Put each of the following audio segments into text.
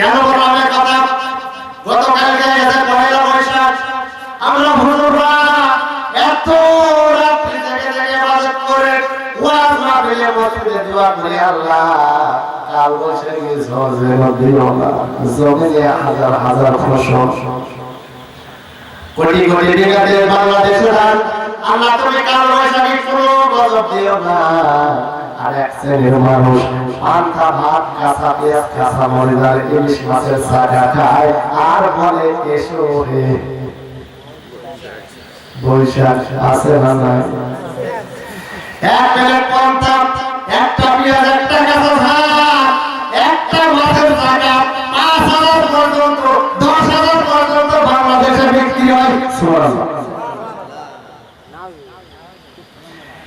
কেন বললাম এই কথা? গতকালকে এসে পয়লা বৈশাখ আমরা হুজুররা এত রাত্রি জেগে জেগে ইবাদত করে ওয়াজ মাহফিলে মসজিদে দোয়া করি, আল্লাহ কাল বৈশাখী ঝড় যেন দিও না, জমিনে হাজার হাজার ফসল, কোটি কোটি টাকা দিয়ে বাংলাদেশের আল্লাহ তুমি কাল বৈশাখী কোনো গজব দিও না। আর এক শ্রেণীর মানুষ পান্তা ভাত, কাঁচা পেঁয়াজ, কাঁচা মরিচ আর ইলিশ মাছের চাকা খায় আর বলে এসো রে বৈশাখ আছে না নাই। এক প্লেট পান্তা, একটা পেঁয়াজ, একটা কাঁচা ভাত, একটা মাছের চাকা ৫,০০০ পর্যন্ত ১০,০০০ পর্যন্ত বাংলাদেশে বিক্রি হয়। সুবহানাল্লাহ।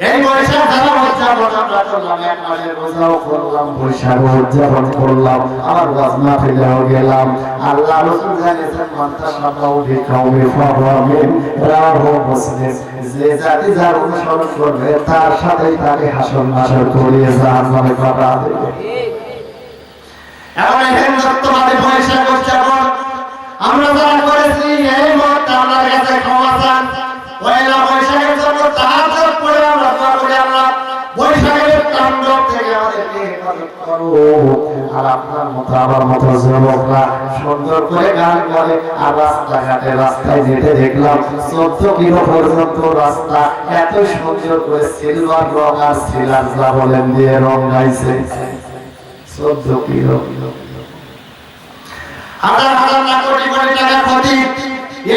এই বৈশাখ যারা উদযাপন আমরা করলাম, এক মাসের রোজাও করলাম, বৈশাখ উদযাপন করলাম, আবার ওয়াজ মাহফিলেও গেলাম। আল্লাহ রাসূল জানিয়েছেন মানতাশাব্বাহু বিকাউমিন ফাহুয়া মিনহু মুসলিম, যে জাতি যার অনুসরণ করবে তার সাথেই তাকে হাসর নাসর করিয়ে জাহান্নামে পাঠা দেবে। এখন এই হিন্দুত্ববাদী বৈশাখ উদযাপন আমরা যারা করেছি, এই মুহূর্তে আমার কাছে ক্ষমা চান। পয়লা বৈশাখের জন্য তাহাজ্জুদ পড়ে আমরা দোয়া করি, আল্লাহ বৈশাখের তাণ্ডব থেকে আমাদেরকে হেফাজত করো। আর আপনার মতো আমার মতো যুবকরা সুন্দর করে গান করে, আর রাস্তাঘাটে রাস্তায় যেতে দেখলাম ১৪ কিলো পর্যন্ত রাস্তা এত সুন্দর করে সিলভার রং আর সিলার বলেন দিয়ে রং গাইছে। ১৪ কিলো, হাজার হাজার লাখ কোটি কোটি টাকা ক্ষতি।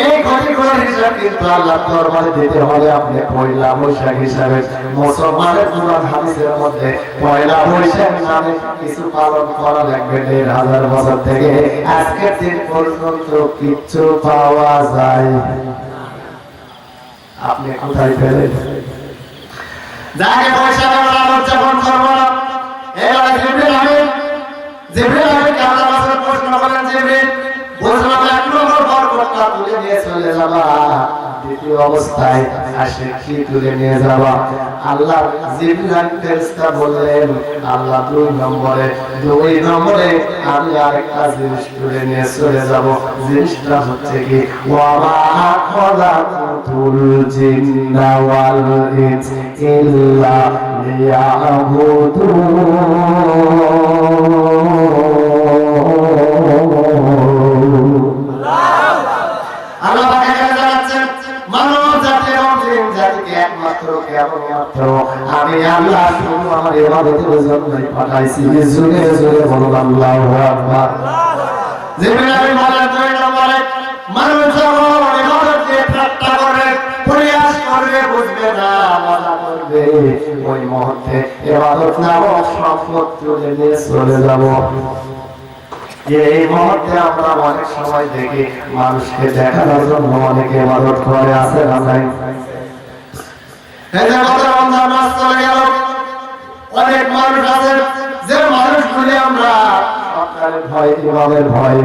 এই ক্ষতিগুলোর হিসাব কিন্তু আল্লাহর দরবারে দিতে হবে। আপনি পয়লা বৈশাখ হিসাবে মুসলমানের কোরআন হাদিসের মধ্যে পয়লা বৈশাখ নামে কিছু পালন করা লাগবে ১,৫০০ বছর থেকে আজকের দিন পর্যন্ত কিচ্ছু পাওয়া যায়। আপনি কোথায় পেলেন? যাকে বৈশাখ আমরা উদযাপন করবো না, এবার জিবরিল আমিন কাদা মাসের প্রশ্ন করেন, জিবরিল বুঝলাম ১ নম্বর বরকতটা তুলে নিয়ে চলে যাবা, দ্বিতীয় অবস্থায় আসে কি তুলে নিয়ে যাবা? আল্লাহ জিবরাইল ফেরেশতা বললেন, আল্লাহ ২ নম্বরে আমি আরেকটা জিনিস তুলে নিয়ে চলে যাব। জিনিসটা হচ্ছে কি, ওয়া মা খালাকুল জিন্না ওয়াল ইনস ইল্লা লিয়াবুদুন। আমি আল্লাহ শুধু আমার ইবাদতের জন্যই পাঠাইছি। জোরে জোরে বলুন আল্লাহু আকবার। জিবরিল আমিন বলেন ২ নম্বরে মানুষ যখন ইবাদতকে ঠাট্টা করে, পরিহাস করবে, বুঝবে না, মজা করবে, ওই মুহূর্তে ইবাদত নামক সম্পদ তুলে নিয়ে চলে যাব। এই মুহূর্তে আমরা অনেক সময় দেখি মানুষকে দেখানোর জন্য অনেকে ইবাদত করে, আছে না নাই? রমজান মাস চলে গেল, অনেক মানুষ আছে যে মানুষগুলি আমরা সরকারের ভয়, ইমামের ভয়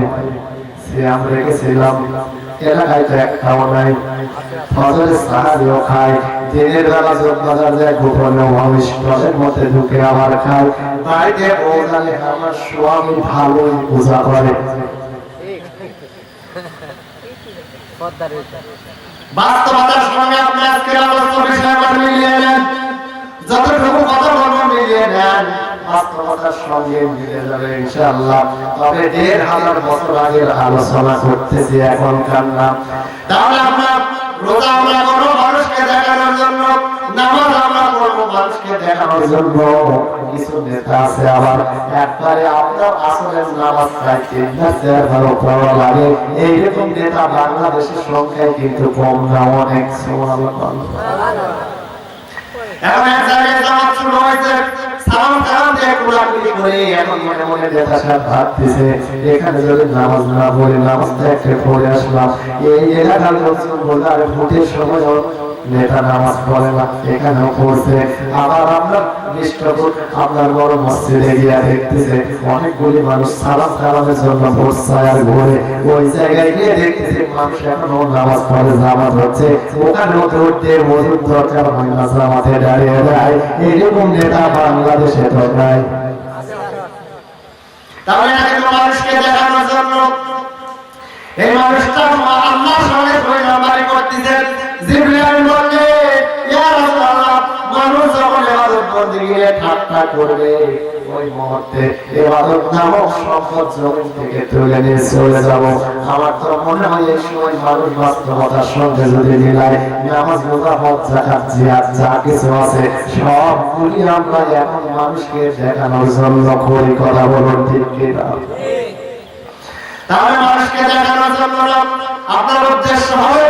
সিয়াম রেখেছিলাম, এলাকায় তো একটাও নাই, ফজরের সাহায্য খায়, দিনের বেলা যোগবাজার যায়, গোপনে ভবিষ্যতের মধ্যে ঢুকে আবার খায়, বাড়িতে বউ জানে আমার স্বামী ভালোই পূজা করে। বাস্তবতার সঙ্গে আপনি আজকে আলোচনা বিষয়টা মিলিয়ে নেন, যতটুকু কথা বলবো মিলিয়ে নেন, বাস্তবতার সঙ্গে মিলে যাবে ইনশাআল্লাহ। তবে ১,৫০০ বছর আগের আলোচনা করতেছি, এখনকার না। তাহলে আমরা রোজা আমরা করবো মানুষকে দেখানোর জন্য, নামাজ আমরা করবো মানুষকে দেখানোর জন্য। কিছু নেতা আছে আবার একবারে আপনার আসলের নামাজ প্রায় ৩,০০০ পড়া লাগে, এইরকম নেতা বাংলাদেশের সংখ্যায় কিন্তু কম না, অনেক। এখন এক জায়গায় জামাত শুরু হয়েছে, সালাম দিয়ে কুলাকুলি করে এখন মনে মনে নেতা সাহেব ভাবতেছে এখানে যদি নামাজ না পড়ে, নামাজটা একটা পড়ে আসলাম, এই এলাকার লোকজন বলে আরে ভোটের সময় নেতা নামাজ পড়ে না, এখানেও পড়ছে। আবার আপনার নিষ্ঠপুর আপনার বড় মসজিদে গিয়ে দেখতেছে অনেকগুলি মানুষ সালাম কালামের জন্য বসছে আর ঘুরে, ওই জায়গায় গিয়ে দেখতেছে মানুষ এখনো নামাজ পড়ে, জামাত হচ্ছে, ওখানেও দৌড়তে মজুর দরকার হয় না, জামাতে দাঁড়িয়ে যায়। এরকম নেতা বাংলাদেশে তো নাই। তাহলে মানুষকে দেখানোর ইবাদতটা করবে ওই মুহূর্তে ইবাদত নামক সম্পদ জমিন থেকে তুলে নিয়ে চলে যাব। আমার তো মনে হয় এই সময় মানুষ বাস্তবতার সঙ্গে যদি মিলায় নামাজ রোজা হজ যাকাত জিহাদ যা কিছু আছে সবগুলি আমরা এখন মানুষকে দেখানোর জন্য করি। কথা বলুন ঠিক কিনা? তাহলে মানুষকে দেখানোর জন্য আপনার উদ্দেশ্য হবে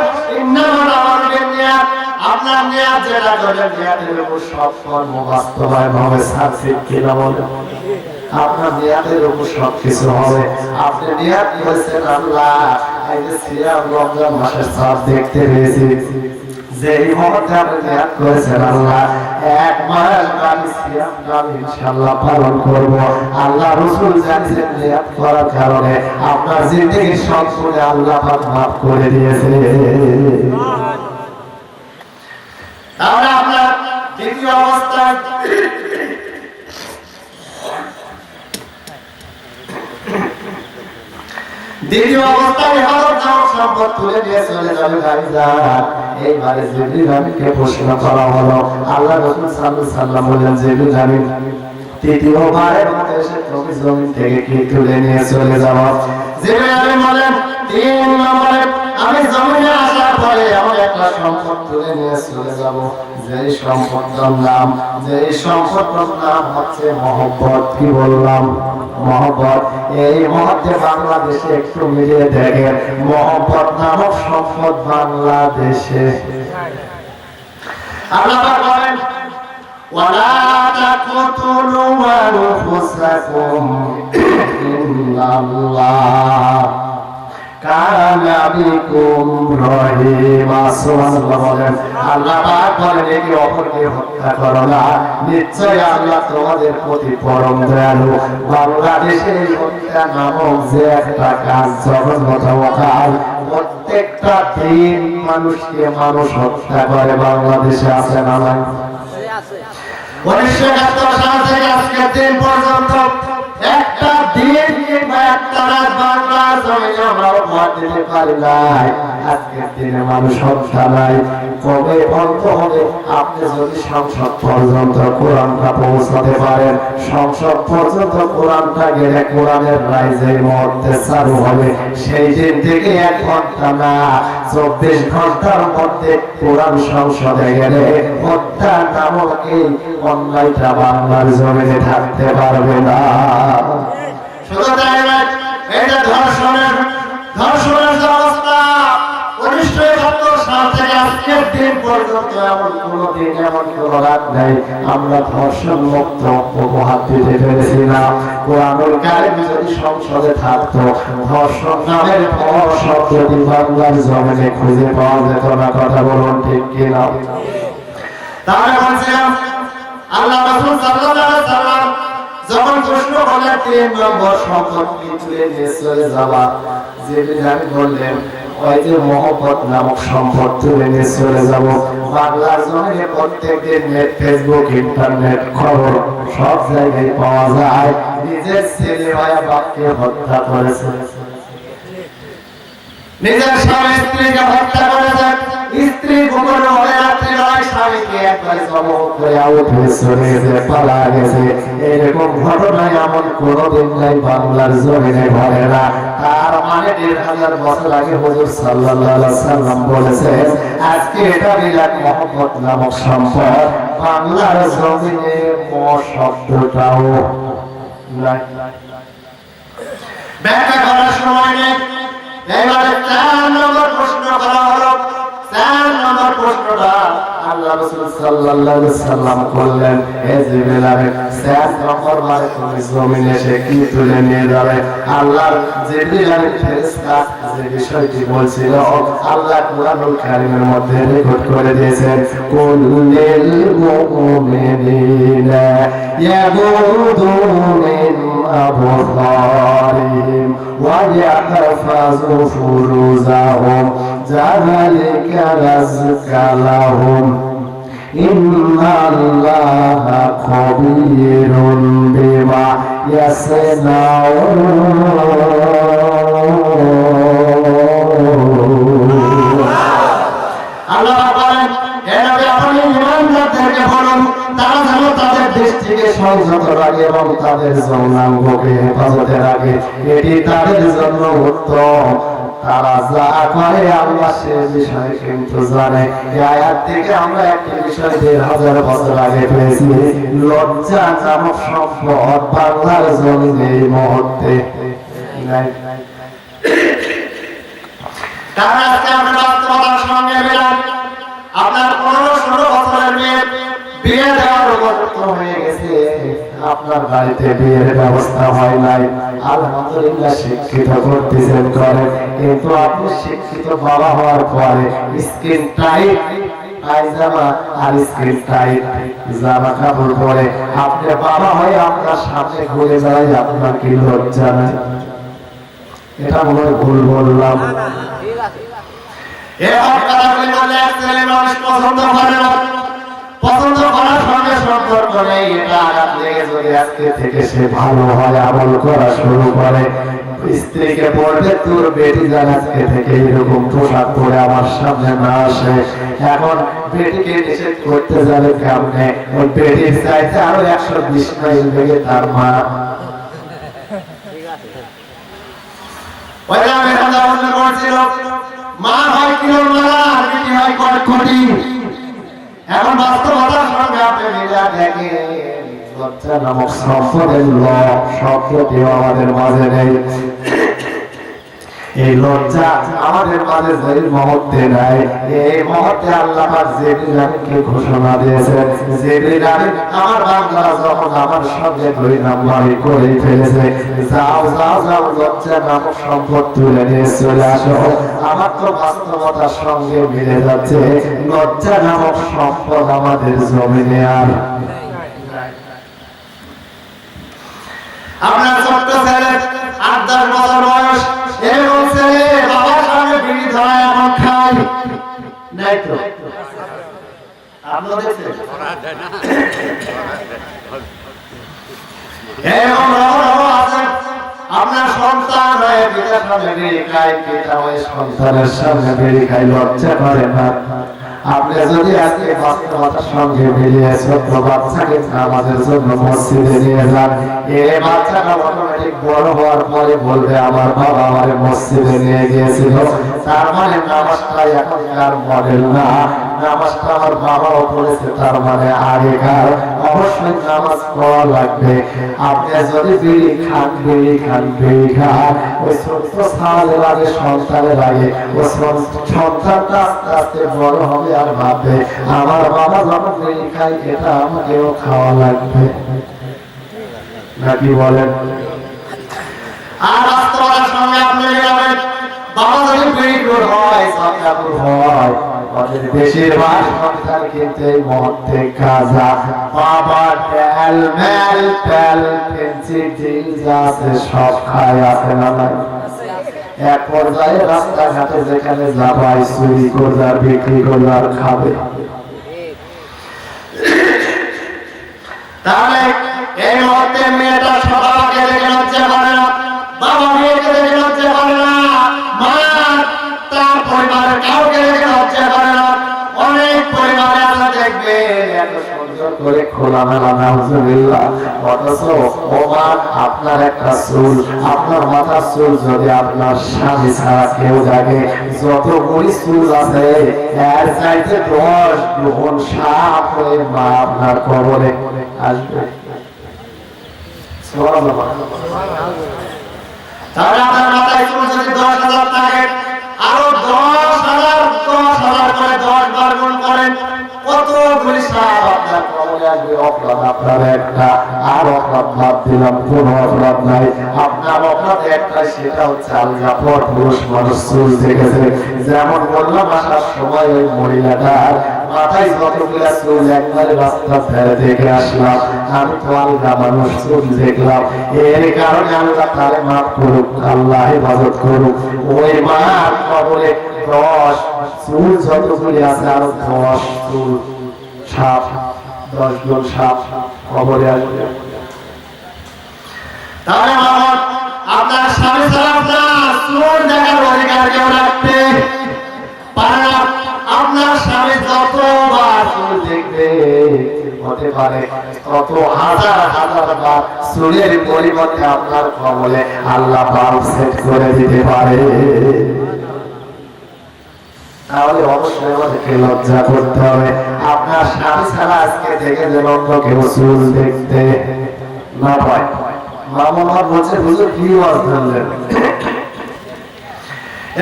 আপনার নিয়াত যেটা করবেন নিয়াতের উপর সব কর্ম বাস্তবায়ন হবে। সাকসেস কিনা বলেন? আপনার নিয়াতের উপর সবকিছু হবে। আপনি নিয়াত করেছেন আল্লাহ এই যে সিয়াম রমজান মাসের চাঁদ দেখতে পেয়েছি, যে এই মুহূর্তে আপনি নিয়াত করেছেন আল্লাহ এক মাস আমি সিয়ামটা ইনশাআল্লাহ পালন করব। আল্লাহ রাসূল জানিয়েছেন নিয়াত করার কারণে আপনার জিন্দেগির সব গুনাহ আল্লাহ পাক মাফ করে দিয়েছে। তাহলে আপনার দ্বিতীয় অবস্থায় সম্পদ তুলে নিয়ে চলে যাবে ভাইজান। এইবারে জিবরিল আমিনকে প্রশ্ন করা হলো। আল্লাহ রাসূল সাল্লাল্লাহু আলাইহি ওয়াসাল্লাম বললেন, জিবরিল আমিন তৃতীয়বারের মতো এসে তুমি জমিন থেকে কি তুলে নিয়ে চলে যাবো? জিবরিল আমিন বলেন, 3 নম্বরে আমি জমিনে আসার পরে এমন একটা সম্পদ তুলে নিয়ে চলে যাব, যে সম্পদের নাম হচ্ছে মহব্বত। কি বললাম? মহব্বত। এই মুহূর্তে বাংলাদেশে একটু মিলিয়ে দেখেন মহব্বত নামক সম্পদ বাংলাদেশে। আল্লাহ বলেন, ওয়ালা তাকতুলু আনফুসাকুম ইন্নাল্লাহ কানা বিকুম রহিমা। সুবহানাল্লাহ বলেন। আল্লাহ পাক বলেন, একে অপরকে হত্যা করো না, নিশ্চয় আল্লাহ তোমাদের প্রতি পরম দয়ালু। বাংলাদেশে হত্যা নামক যে একটা কাজ জঘন্যতম কাজ, প্রত্যেকটা দিন মানুষকে মানুষ হত্যা করে বাংলাদেশে আছে না নাই? 1971 সাল থেকে আজকের দিন পর্যন্ত একটা দিন কিংবা একটা রাত বাংলার জমিনে আমরা উপহার দিতে পারি নাই। আজকের দিনে মানুষ হত্যা নাই। কবে বন্ধ হবে? আপনি যদি সংসদ পর্যন্ত কোরআনটা পৌঁছাতে পারেন, সংসদ পর্যন্ত কোরআনটা গেলে কোরআনের রায় যে মুহূর্তে চালু হবে সেই দিন থেকে 1 ঘন্টা না 24 ঘন্টার মধ্যে কোরআন সংসদে গেলে হত্যা নামক এই অন্যায়টা বাংলার জমিনে থাকতে পারবে না। শুধু তাই নয়, এটা ধর্ষণের যে অবস্থা 1971 সাল থেকে আজকের দিন পর্যন্ত এমন কোনো দিন, এমন কোনো রাত নেই আমরা ধর্ষণ মুক্ত উপহার দিতে পেরেছি না। কোরআনুল কারীম যদি সংসদে থাকতো, ধর্ষণ নামের শব্দটি বাংলার জমিনে খুঁজে পাওয়া যেত না। কথা বলুন ঠিক কিনা? তাহলে বলছিলাম আল্লাহ রাসূল সাল্লাল্লাহু আলাইহি ওয়াসাল্লাম যখন প্রশ্ন করলেন 3 নম্বর সম্পদ কি তুলে নিয়ে চলে যাবা, জিবরিল আমিন বললেন, ওই যে মহব্বত নামক সম্পদ তুলে নিয়ে চলে যাব। বাংলার জমিনে প্রত্যেকদিন নেট, ফেসবুক, ইন্টারনেট খবর সব জায়গায় পাওয়া যায় নিজের ছেলে ভাই বাপকে হত্যা করেছে, নিজের স্বামী স্ত্রীকে হত্যা করেছে, স্ত্রী গোপনে হয়ে রাত্রিবেলায় স্বামীকে একবারে জবহ করে আউট হয়ে চলে গেছে, পালা গেছে। এরকম ঘটনা এমন কোনোদিন নাই বাংলার জমিনে ঘটে না। তার মানে 1500 বছর আগে হুজুর সাল্লাল্লাহু আলাইহি ওয়াসাল্লাম বলেছেন, আজকে এটা বিলাত মহব্বত নামক সম্পদ বাংলার জমিনে শব্দটাও নাই। ব্যাখ্যা করার সময় নেই। এবারে 4 নম্বর প্রশ্ন করা হলো। 4 নম্বর প্রশ্নটা আল্লাহ রাসূল সাল্লাল্লাহু আলাইহি ওয়াসাল্লাম করলেন, হে জিবরিল আমিন 4 নম্বর বারে তুমি জমিনে এসে কি তুলে নিয়ে যাবে? আল্লাহ জিবরিল আমিন ফেরেশতা যে বিষয়টি বলছিল আল্লাহ কুরআনুল কারীমের মধ্যে রেকর্ড করে দিয়েছেন, কুল্লিল মুমিনিনা ইয়াগুদু মিন আবসারিহিম ওয়া ইয়াহফাযু ফুরুজাহুম যালিকা রাযকা লাহুম ইন্নাল্লাহা খাবীরুন বিমা ইয়াসনাউন। আল্লাহ বলেন, হে নবী আপনি ইমানদারদেরকে বলুন তারা যেন তাদের দৃষ্টিকে বউকে হেফাজতে রাখে, এটি তাদের জন্য উত্তম। তারা যা করে আল্লাহ সে বিষয়ে কিন্তু জানে। এই আয়াত থেকে আমরা একটি বিষয় 1000 বছর আগে পেয়েছি, লজ্জা নামক সম্পদ বাংলার জমিনে এই মুহূর্তে নাই। কারণ আজকে আমরা বাস্তবতার সঙ্গে মিলান, আপনার 15-16 বছরের মেয়ে বিয়ে দেওয়ার উপযুক্ত হয়ে গেছে, আপনার বাড়িতে বিয়ের ব্যবস্থা হয় নাই। আলহামদুলিল্লাহ শিক্ষিত করতেছেন করেন, কিন্তু আপনি শিক্ষিত বাবা হওয়ার পরে স্কিন টাইট পায়জামা আর স্কিন টাইট জামা কাপড় পরে আপনি বাবা হয়ে আপনার সামনে ঘুরে বেড়াই, আপনার কি লজ্জা নাই? এটা মনে হয় ভুল বললাম। এরকম কথাগুলি বললে এক ছেলে মানুষ পছন্দ করে না, পছন্দ করার সঙ্গে সম্পর্ক নেই। এটা আঘাত লেগে যদি আজকে থেকে সে ভালো হয়, আমল করা শুরু করে, স্ত্রীকে বলবে তোর বেটি যেন আজকে থেকে এরকম পোশাক পরে আমার সামনে না আসে। এখন বেটিকে নিষেধ করতে যাবে কেমনে? ওই বেটির চাইতে আরো 120 মাইল বেগে তার মা। মা হয় কিলোমালা, বেটি হয় কয়েক কোটি। এখন বাস্তবতার সঙ্গে আপনি মিলা দেখেন, লজ্জা নামক সম্পদের শব্দটিও আমাদের মাঝে নেই। এই লজ্জা আমাদের মাঝে যে মুহূর্তে নাই, এই মুহূর্তে আল্লাহ পাক জিবরিল আমিনকে ঘোষণা দিয়েছেন, জিবরিল আমিন আমার বান্দা যখন আমার সঙ্গে 2 নম্বরই করে ফেলেছে, যাও যাও যাও লজ্জা নামক সম্পদ তুলে নিয়ে চলে আসো। আমার তো বাস্তবতার সঙ্গে মিলে যাচ্ছে, লজ্জা নামক সম্পদ আমাদের জমিনে আর আপনার ছোট্ট ছেলে 8-10 বছর বয়স, এরকম ছেলে বাবার সঙ্গে বিড়ি ধরায় এমন খায় নাই তো? আপনারা দেখছেন এরকম আছে? আপনার সন্তান হয়ে পিতার সামনে বিড়ি খায়, পিতা হয়ে সন্তানের সামনে বিড়ি খায়, লজ্জা করে না? আপনি যদি আজকে বাস্তবতার সঙ্গে মিলিয়ে ছোট্ট বাচ্চাকে আমাদের জন্য মসজিদে নিয়ে যান, এই বাচ্চাটা অটোমেটিক বড় হওয়ার পরে বলবে আমার বাবা আমার মসজিদে নিয়ে গিয়েছিল। তার মানে নামাজটা এখনকার মডেল না, নামাজটা আমার বাবাও পড়েছে, তার মানে আগেকার। অবশ্যই নামাজ পড়া লাগবে। আপনি যদি বিড়ি খান বিড়ি খান বিড়ি খান, ওই ছোট্ট সালের আগে সন্তানের আগে ওই সন্তানটা আস্তে আস্তে বড় হবে আর ভাববে আমার বাবা যখন বিড়ি খাই এটা আমাকেও খাওয়া লাগবে, নাকি বলেন? আর বাস্তবতার সঙ্গে আপনি যাবেন, বাবা যদি বিড়িখোর হয়, সন্তানখোর হয়, ওদের বেশিরভাগ সন্তান কিন্তু এই মুহূর্তে গাঁজা, বাবা তেল মেল তেল পেন্সিল ডিল যা আছে সব খায়, আছে না নাই? এক পর্যায়ে রাস্তাঘাটে যেখানে যাবাই চুরি করবে আর বিক্রি করবে আর খাবে। তাহলে এই মুহূর্তে মেয়েটা সবাইকে দেখে লজ্জা করে না, বাবা মেয়েকে দেখে লজ্জা করে না, মা তার পরিবারের কাউকে দেখে লজ্জা করে না। অনেক পরিবারে আমরা দেখবে এত সুন্দর করে খোলামেলা নাউজুবিল্লাহ, অথচ ও মা আপনার একটা চুল, আপনার মাথার চুল যদি আপনার স্বামী ছাড়া কেউ দেখে, যতগুলি চুল আছে এর চাইতে 10 গুণ সাপ হয়ে মা আপনার কবরে আসবে। তাহলে আপনার মাথায় চুল যদি 10,000 থাকে, আরো 10,000 করে 10 বার গুণ করেন, কতগুলি সাপ আপনার কবরে আসবে। অপরাধ আপনার একটা, আর অপরাধ বাদ দিলাম, কোন অপরাধ নাই। আপনার অপরাধ একটাই, সেটা হচ্ছে আল্লাহ পর পুরুষ মানুষ চুল দেখেছে। যেমন বললাম আসার সময় ওই মহিলাটার মাথায় যতগুলা চুল একবারে রাস্তা ধারে দেখে আসলাম, আমি তো আলগা মানুষ চুল দেখলাম, এর কারণে আল্লাহ তারে মাফ করুক, আল্লাহ হেফাজত করুক। ওই মার কবরে 10 চুল যতগুলি আছে আরো 10 চুল সাপ, 10 জন সাপ কবরে আসবে। তাহলে আপনার স্বামী ছাড়া আপনার চুল দেখার অধিকার কেউ রাখতে পারে না। আপনার স্বামী যতবার চুল দেখবে, হতে পারে কত হাজার হাজার বার চুলের পরিবর্তে আপনার কবলে আল্লাহ বাল্ব সেট করে দিতে পারে। তাহলে অবশ্যই আমাদেরকে লজ্জা করতে হবে। আপনার স্বামী ছাড়া আজকে থেকে যেন অন্য কেউ চুল দেখতে না পায়। মামুন আমার বলছে হুজুর কি ওয়াজ ধরলেন।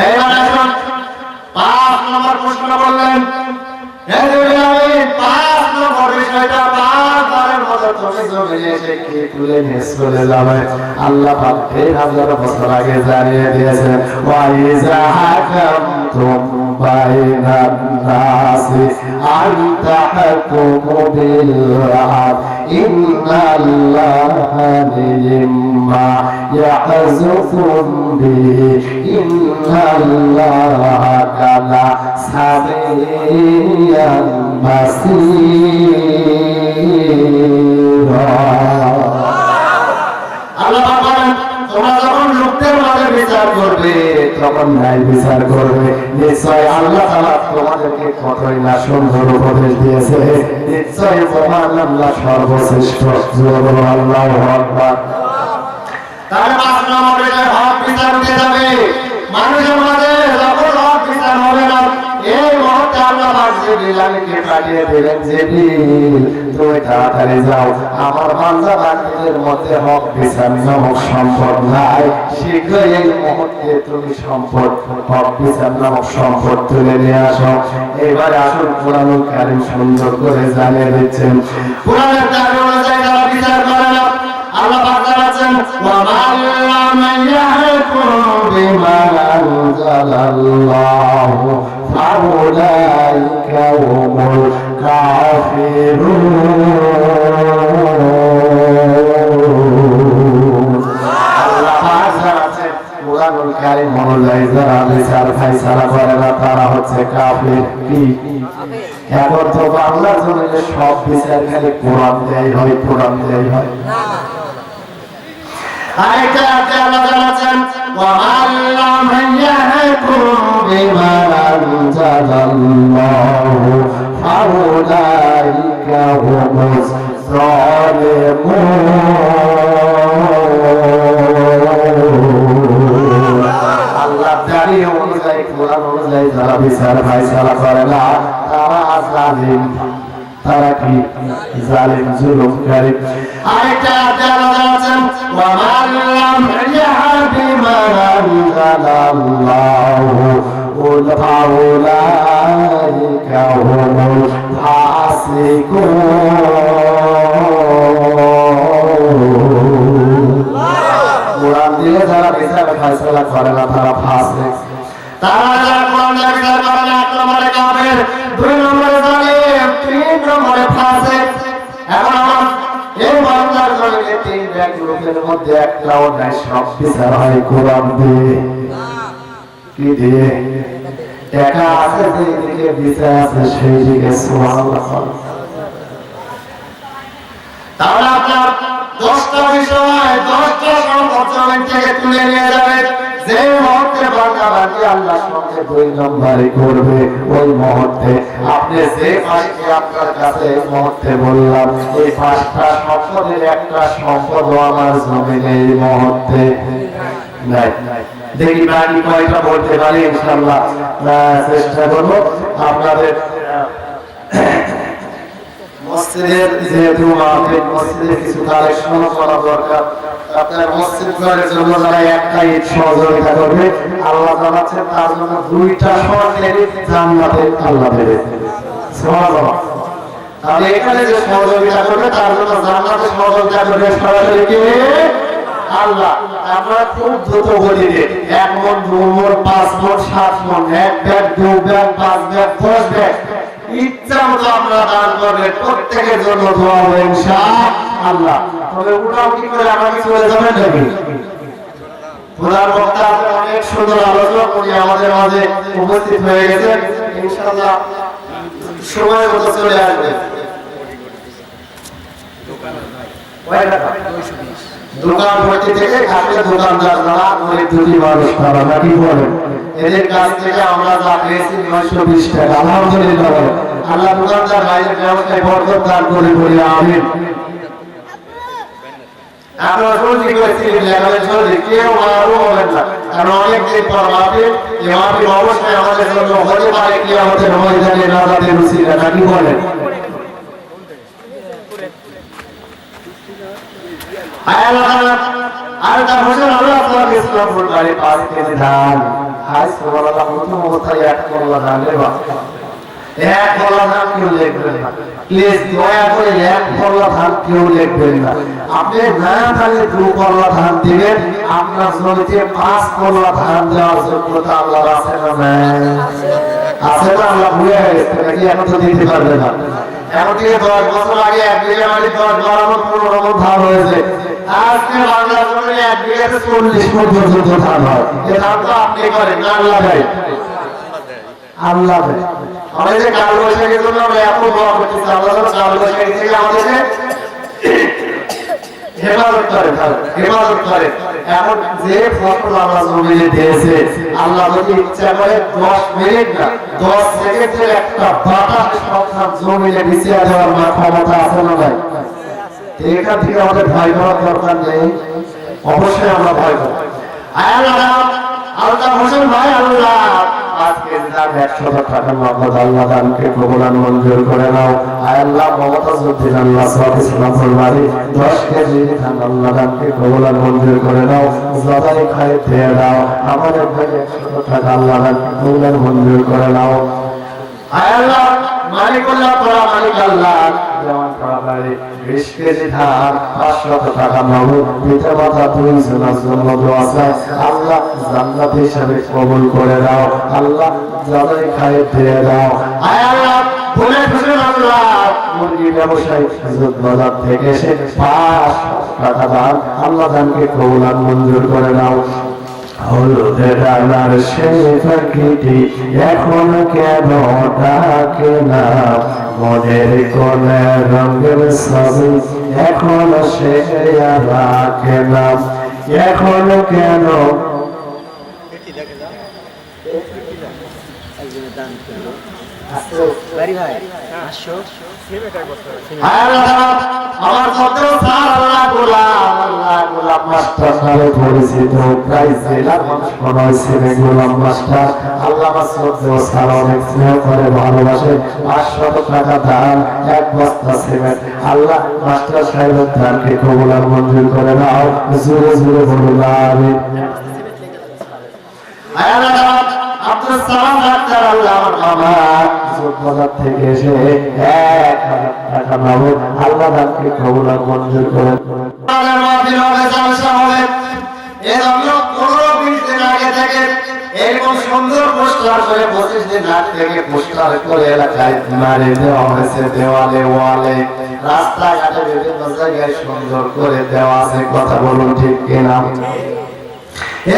এইবার আসুন 5 নম্বর প্রশ্ন বললেন, পাঁচ নম্বর বিষয়টা বারবারের মতো তুমি জমিনে এসে কি তুলে নিয়ে চলে যাবে। আল্লাহ পাক 1000 বছর আগে জানিয়ে দিয়েছেন, ওয়াইজা হাকামতুম বাইনান নাসি আন তাহকুমু বিল আদল ইন্নাল্লাহা নি'মা ইয়া'যুকুম বিহি ইন্নাল্লাহা কানা সামিয়ান বাসীরা। আল্লাহ বলেন, তোমরা যখন লোকদের মাঝে বিচার করবে তখন ন্যায় বিচার করবে। নিশ্চয় আল্লাহ তাআলা তোমাদেরকে কতই না সুন্দর উপদেশ দিয়েছে। নিশ্চয় মহান আল্লাহ সর্বশ্রেষ্ঠ। আল্লাহু আকবার। তাহলে 5 নম্বরে হক বিচার উঠে যাবে মানুষের মাঝে। যখন হক বিচার হবে না, এই মুহূর্তে আল্লাহ জিবরিলকে পাঠিয়ে দিলেন, জিবরিল তুমি তাড়াতাড়ি যাও, আমার বান্দা বান্দীদের মধ্যে হক বিচার নামক সম্পদ নাই, শীঘ্রই এই মুহূর্তে তুমি সম্পদ হক বিচার নামক সম্পদ তুলে নিয়ে আসো। এবারে আসুন কোরআনুল কারীম সুন্দর করে জানিয়ে দিচ্ছেন, কোরআনের দাবি অনুযায়ী যারা বিচার করে না, আল্লাহ পাক জানাচ্ছেন, ওয়া মান ইয়াহকুম বিমা আনজালাল্লাহু ফাউলাইকা হুমুল কাফিরুন। আল্লাহ পাক জানাচ্ছেন, কোরআনুল কারীম অনুযায়ী যারা বিচার ফায়সালা করে না তারা হচ্ছে কাফির। কি এখন তো বাংলার জমিনে সব বিচার খালি কোরআন দেয় হয়, কোরআন দেয় হয়। আরেকটা আল্লাহ জানাচ্ছেন, ওয়া মান ইয়াহকুম বিমা আনজালাল্লাহু ফাউলাইকা হুমুজ যালিমুন। আল্লাহ দাঁড়িয়ে অনুযায়ী কোরআন অনুযায়ী যারা বিচার ফায়সালা করে না তারা জালিম। তারা কি জালিম, জুলুমকারী। আরেকটা আল্লাহ জানাচ্ছেন, ওয়া মান লাম ইয়াহদি বিমা আনজালাল্লাহু ফাউলাইকা হুমুল ফাসিকুন। কোরআন দিয়ে যারা বিচার ফায়সালা করে না তারা ফাসিক। তারা যারা কোরআন দিয়ে বিচার করে না 1 নম্বরে কাফের, 2 নম্বরে জালিম, 3 নম্বরে ফাসিক। এখন আমার এই বাংলার জমিনে 3 ভাগ লোকের মধ্যে একটাও নাই, সব বিচার হয় কোরআন দিয়ে। কি দিয়ে? টাকা আছে যেদিকে বিচার আছে সেই দিকে সুবহানাল্লাহ। তাহলে আপনার 10টা বিষয় 10টা সম্পদ জমিন থেকে তুলে নিয়ে যাবে। যে মুহূর্তে বান্দাবান্দি আল্লাহর সঙ্গে 2 নম্বরে করবে, ওই মুহূর্তে আপনি যে পাঁচটি আপনার কাছে এই মুহূর্তে বললাম, এই 5টা সম্পদের একটা সম্পদও আমার জমিনে এই মুহূর্তে নাই। দেখি বাকি কয়টা বলতে পারি ইনশাআল্লাহ, চেষ্টা করবো। আপনাদের মসজিদের যেহেতু মাহফিল, মসজিদের কিছু কালেকশন করা দরকার। আপনার মসজিদ করার জন্য যারা একটা ঈদ সহযোগিতা করবে, আল্লাহ জানাচ্ছেন তার জন্য 2টা স্বর্ণের জান্নাতে আল্লাহ দেবে। সুবহানাল্লাহ। তাহলে এখানে যে সহযোগিতা করবে তার জন্য জান্নাতে সহযোগিতা করবে সরাসরি কে? আল্লাহ। আমরা খুব দ্রুত গতিতে 1 মণ, 2 মণ, 5 মণ, 7 মণ, 1 ব্যাগ, 2 ব্যাগ, 5 ব্যাগ, 10 ব্যাগ ইচ্ছা মতো আমরা দান করবে। প্রত্যেকের জন্য দোয়া হবে ইনশাআল্লাহ। তবে ওটাও কি করে আমরা কিছু হয়ে যাবে নাকি? প্রধান বক্তা অনেক সুন্দর আলোচনা করে আমাদের মাঝে উপস্থিত হয়ে গেছে। ইনশাআল্লাহ সময় মতো চলে আসবে। দোকান ভর্তি থেকে খাতে দোকানদার যারা গরিব দুটি মানুষ তারা নাকি বলেন, এদের কাছ থেকে আমরা যা পেয়েছি 920 টাকা। আলহামদুলিল্লাহ। আল্লাহ দোকানদার ভাইয়ের ব্যবসায় বরকত দান করে বলি আমিন। আপনারা সহজে করে সিলেট লেখাবেন সহজে কেউ আরো হবেন না, কারণ অনেকদিন পর মাহফিল, এই মাহফিল অবশ্যই আমাদের জন্য হতে পারে কি আমাদের ময়দানে নাজাতের উসিলা, নাকি বলেন? আর তার হোসেন আল্লাহ আপনাকে ইসলামপুর বাড়ি 5 কেজি ধান, হাই সুবহানাল্লাহ, প্রথম অবস্থায় 1 করলা ধান লেবা, 1 করলা ধান কেউ লিখবেন না প্লিজ, দয়া করে 1 করলা ধান কেউ লিখবেন না। আপনি না খালি 2 করলা ধান দিবেন, আপনার জমিতে 5 করলা ধান দেওয়ার যোগ্যতা আল্লাহর আছে না? আছে না? আল্লাহ ভুলে গেছে নাকি? এখন তো দিতে পারবে না। এখন থেকে 10 বছর আগে 1 বিঘা মাটি 10 12 15 মণ ধান হয়েছে, আজকে বাংলা জমিনে 1 বিঘাতে 40 মণ পর্যন্ত ধান হয়। এ ধান তো আপনি করেন না, আল্লাহ দেয়, আল্লাহ দেয়। আমরা যে কাল বৈশাখীর জন্য আমরা এত দোয়া করতেছি, আল্লাহ যেন কাল বৈশাখী থেকে আমাদেরকে হেফাজত করে, হেফাজত করে। এখন যে ফসল আল্লাহ জমিনে দিয়েছে, আল্লাহ যদি ইচ্ছা করে 10 মিনিট না 10 সেকেন্ডের একটা বাতাস সন্তান জমিনে বিছিয়ে দেওয়ার মা ক্ষমতা আছে না ভাই? এখান থেকে আমাদের ভয় করার দরকার নেই, অবশ্যই আমরা ভয় করব। আল্লাহ হোসেন ভাই, আল্লাহ 5 কেজি ধান 100 টাকা নগদ আল্লাহ দানকে কবুল মঞ্জুর করে নাও। আয় আল্লাহ মমতাজউদ্দিন আল্লাহ সব ইসলামপুর বাড়ি 10 কেজি ধান আল্লাহ দানকে কবুল মঞ্জুর করে নাও, সবাই খায় দিয়ে দাও। আমাদের ভাই 100 টাকা আল্লাহ দানকে কবুল মঞ্জুর করে নাও। আয় আল্লাহ মালিকুল্লাহ তোরা মালিক আল্লাহ, যেমন বাড়ি 20 কেজি ধান 500 টাকা নগদ পিতা মাতা 2 জনের জন্য দোয়া চাই, আল্লাহ জান্নাত হিসাবে কবুল করে দাও। আল্লাহ যাদের খায় দিয়ে দাও। আয় আল্লাহ বলে খুশির আল্লাহ মুরগি ব্যবসায়ী সুযোগ বাজার থেকে এসে 500 টাকা দান আল্লাহ দানকে কবুল মঞ্জুর করে দাও। হলুদের ডানার সেই পাখিটি এখন কেন ডাকে না, মনের কোনে রঙের ছবি এখন সে আর রাখে না, এখন কেন আমার কত সারা গোলাম, আল্লাহ গোলাম মাস্টার নামে পরিচিত, প্রায় জেলার মানুষ মনে হয়েছে গোলাম মাস্টার। আল্লাহ সারা অনেক স্নেহ করে, ভালোবাসে। 500 টাকা দান 1 বস্তা সিমেন্ট আল্লাহ মাস্টার সাহেবের দানকে কবুল মঞ্জুর করে নাও। জোরে জোরে বলুন আমিন। আব্দুল সালাম ডাক্তার আল্লাহ আমার মামা বাজার থেকে এসে 1000 টাকা নগদ আল্লাহ দানকে কবুল মঞ্জুর করে এরকম সুন্দর পোস্টার করে 25 দিন আগে থেকে পোস্টার করে এলাকায় মারে দেওয়া হয়েছে, দেওয়ালে ওয়ালে রাস্তাঘাটে বিভিন্ন জায়গায় সুন্দর করে দেওয়া আছে। কথা বলুন ঠিক কিনা?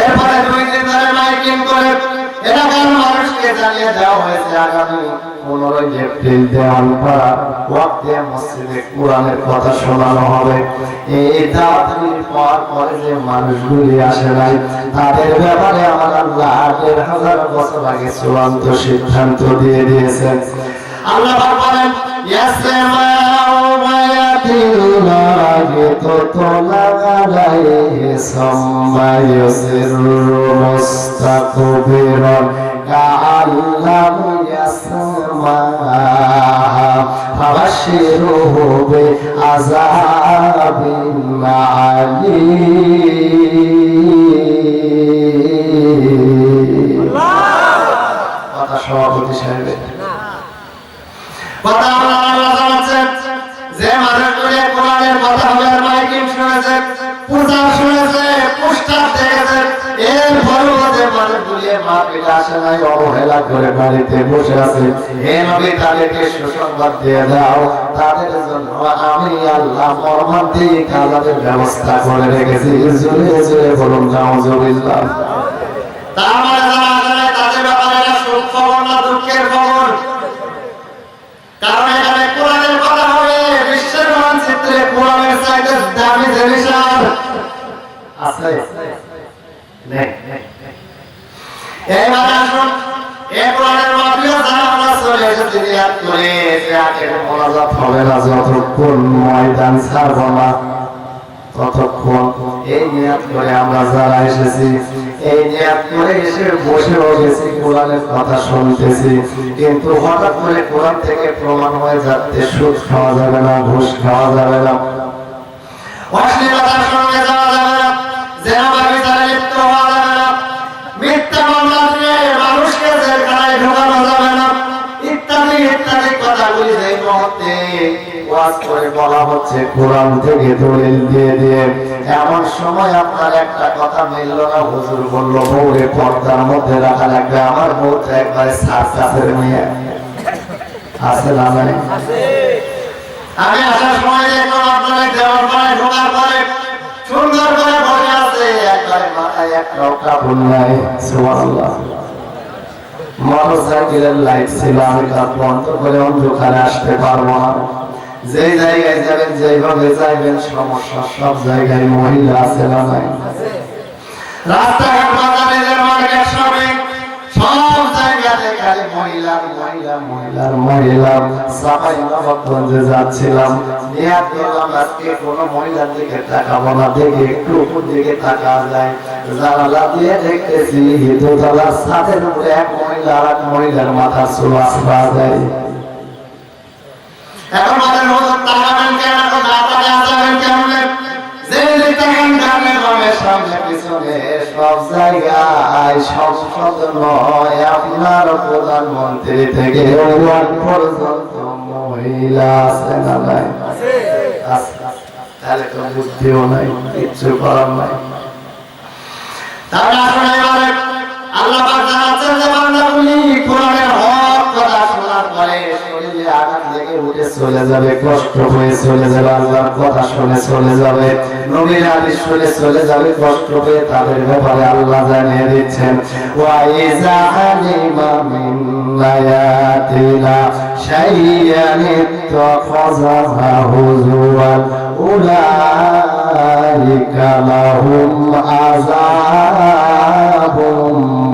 এরপরে 2 দিন ধরে মাইকিং করে এলাকার মানুষকে জানিয়ে দেওয়া হয়েছে আগামী 15 এপ্রিল দেওয়ানপাড়া ওয়াক্তে মসজিদে কোরআনের কথা শোনানো হবে। এই দাওয়াতের পরে যে মানুষগুলি আসে নাই তাদের ব্যাপারে আমার আল্লাহ 1000 বছর আগে চূড়ান্ত সিদ্ধান্ত দিয়ে দিয়েছেন। আল্লাহ বলেন ইয়াসমাউ মায়াতিল্লাহি তুতলা আলাইহি সাম্মা ইউসিরু মুস্তাকবিরান কাআল্লাম ইয়াসমা ফাবাশশিরুহু বিআযাবিন আলীম। কথা সভাপতি সাহেব কথা আল্লাহ জানাচ্ছেন যে মানুষগুলি কোরআনের কথা হবে, মাইকিং শুনেছে, পূজা শুনেছে, পোস্টার দেখেছে, এর ফলেও যে মানুষগুলি মাহফিলে আসে নাই, অবহেলা করে বাড়িতে বসে আছে, হে নবী তাদেরকে সুসংবাদ দিয়ে দাও, তাদের জন্য আমি আল্লাহ মর্মান্তিক আযাবের ব্যবস্থা করে রেখেছি। জোরে জোরে বলুন নাউযুবিল্লাহ। তার মানে যারা তাদের ব্যাপারে সুখ খবর না দুঃখের খবর, কারণ এখানে কোরআনের কথা হবে। বিশ্বের মানচিত্রে কোরআনের চাইতে দামি জিনিস আছে নেই। এইবার আসুন এই কোরআনের মাহফিলে যারা আমরা চলে এসেছি নিয়াত করে যে আখেরে মোনাজাত হবে না যতক্ষণ ময়দান ছাড়ব না। ততক্ষণ এই নিয়াত করে আমরা যারা এসেছি, এই নিয়াত করে এসে বসেও গেছি, কোরআনের কথা শুনতেছি, কিন্তু হঠাৎ করে কোরআন থেকে প্রমাণ হয়ে যাচ্ছে সুদ খাওয়া যাবে না, ঘুষ খাওয়া যাবে না, অশ্লীলতার সঙ্গে যাওয়া যাবে না, জেনাবাগিচারে লিপ্ত হওয়া যাবে না, মিথ্যা মামলা দিয়ে মানুষকে জেলখানায় ঢোকানো যাবে না, ইত্যাদি ইত্যাদি কথাগুলি এই মুহূর্তে ওয়াজ করে বলা হচ্ছে কোরআন থেকে দলিল দিয়ে দিয়ে। এমন সময় আপনার একটা কথা মিলল না, হুজুর বলল বউরে পর্দার মধ্যে রাখা লাগবে। আমার বউটা একবারে সার্কাসের মেয়ে, আছে না নাই? আমি আসার সময় দেখলাম আপনাদের দেওয়ার পরে ঢোকার পরে সুন্দর করে বসে আছে, একবারে মাথায় একটাও কাপড় নাই। সুবহানাল্লাহ। মোটরসাইকেলের লাইট ছিল, আমি কাপ বন্ধ করে অন্ধকারে আসতে পারবো না। যে জায়গায় যাবেন, যেভাবে যাইবেন, সমস্যা সব জায়গায় মহিলা আছে না নাই? রাস্তাঘাট, বাজারের মার্কেট, শপিং, সব জায়গাতে খালি মহিলা মহিলা মহিলার মহিলা। চাঁপাইনবাবগঞ্জে যাচ্ছিলাম, নিয়াত করলাম আজকে কোনো মহিলার দিকে তাকাবো না, দেখে একটু উপর দিকে তাকা যায়, জানালা দিয়ে দেখতেছি দোতলার ছাদের উপরে এক মহিলা আর এক মহিলার মাথার চুল আসবা যায়। এখন আমাদের হুজুর তাকাবেন কেন, এখন রাস্তায় আসবেন কেমনে, যে দেখেন ডানে বামে সামনে পিছনে সব জায়গায় সংসদ নয়, আপনার প্রধানমন্ত্রী থেকে ওয়ার্ড পর্যন্ত মহিলা আছে না নাই? তাহলে তো বুদ্ধিও নাই, কিচ্ছু করার নাই। তাহলে আসলে এবারে আল্লাহ পাক জানাচ্ছেন যে বান্দাগুলি কোরআনের হক কথা শোনার পরে শরীরে আঘাত লেগে উঠে চলে যাবে, কষ্ট হয়ে চলে যাবে, আল্লাহর কথা শুনে চলে যাবে, নবীর হাদিস শুনে চলে যাবে, কষ্ট হয়ে তাদের ব্যাপারে আল্লাহ জানিয়ে দিচ্ছেন ওয়া ইযা আলিমা মিন আয়াতিনা শাইয়ান ইত্তাখাযা হুজুওয়ান উলাইকা লাহুম আযাবুম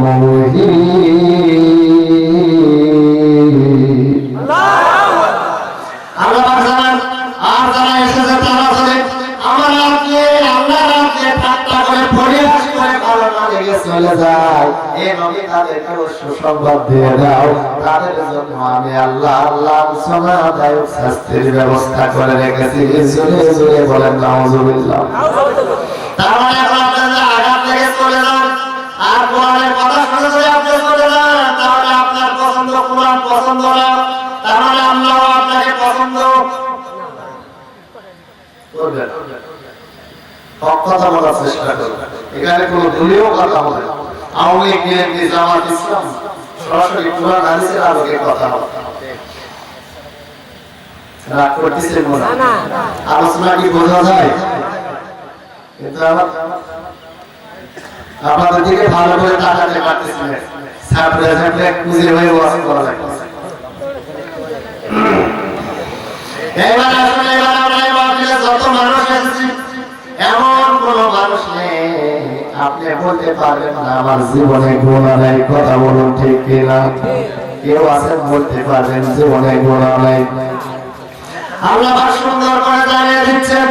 মুহিন। আল্লাহ জানান, আর যারা এসেছে তারা যদি আমার রাতে আল্লাহ রাতে ঠাট্টা করে পরিহাস করে ভালো না লেগে চলে যায়, এই নবী তাদেরকে সুসংবাদ দিয়ে দাও, তাদের জন্য আমি আল্লাহ আল্লাহ শোনাদায়ক শাস্তির ব্যবস্থা করে রেখেছি। জোরে জোরে বলেন নাউজুবিল্লাহ। তার মানে এখন আপনারা আঘাত লেগে চলে যান আর কোরআনের কথা শুনে যদি আপনি চলে যান, তাহলে আপনার পছন্দ কোরআন পছন্দ না, তার মানে আল্লাহ আপনাকে পছন্দ করবে না। হক কথা বলার চেষ্টা করবে, এখানে কোনো দলীয় কথা হবে না। আওয়ামী লীগ, বিএনপি, জামাত, ইসলাম সরাসরি কোরআন হাদিসের আলোকে কথা হবে। রাগ করতেছেন মনে হয়? আলোচনা কি বোঝা যায়? কিন্তু আপনাদের দিকে ভালো করে তাকাতে পারতেছি না, ছাত্ররা ছাত্রে খুঁজে হয়ে ওয়াজ করা লাগছে। এবার আসলে আমরা এই মাহফিলে যত মানুষ এসেছি, এমন কোন মানুষ নেই আপনি বলতে পারবেন না আমার জীবনে গুনাহ নাই। কথা বলুন ঠিক কিনা? কেউ আছেন বলতে পারবেন জীবনে গুনাহ নাই? আল্লাহ সুন্দর করে জানিয়ে দিচ্ছেন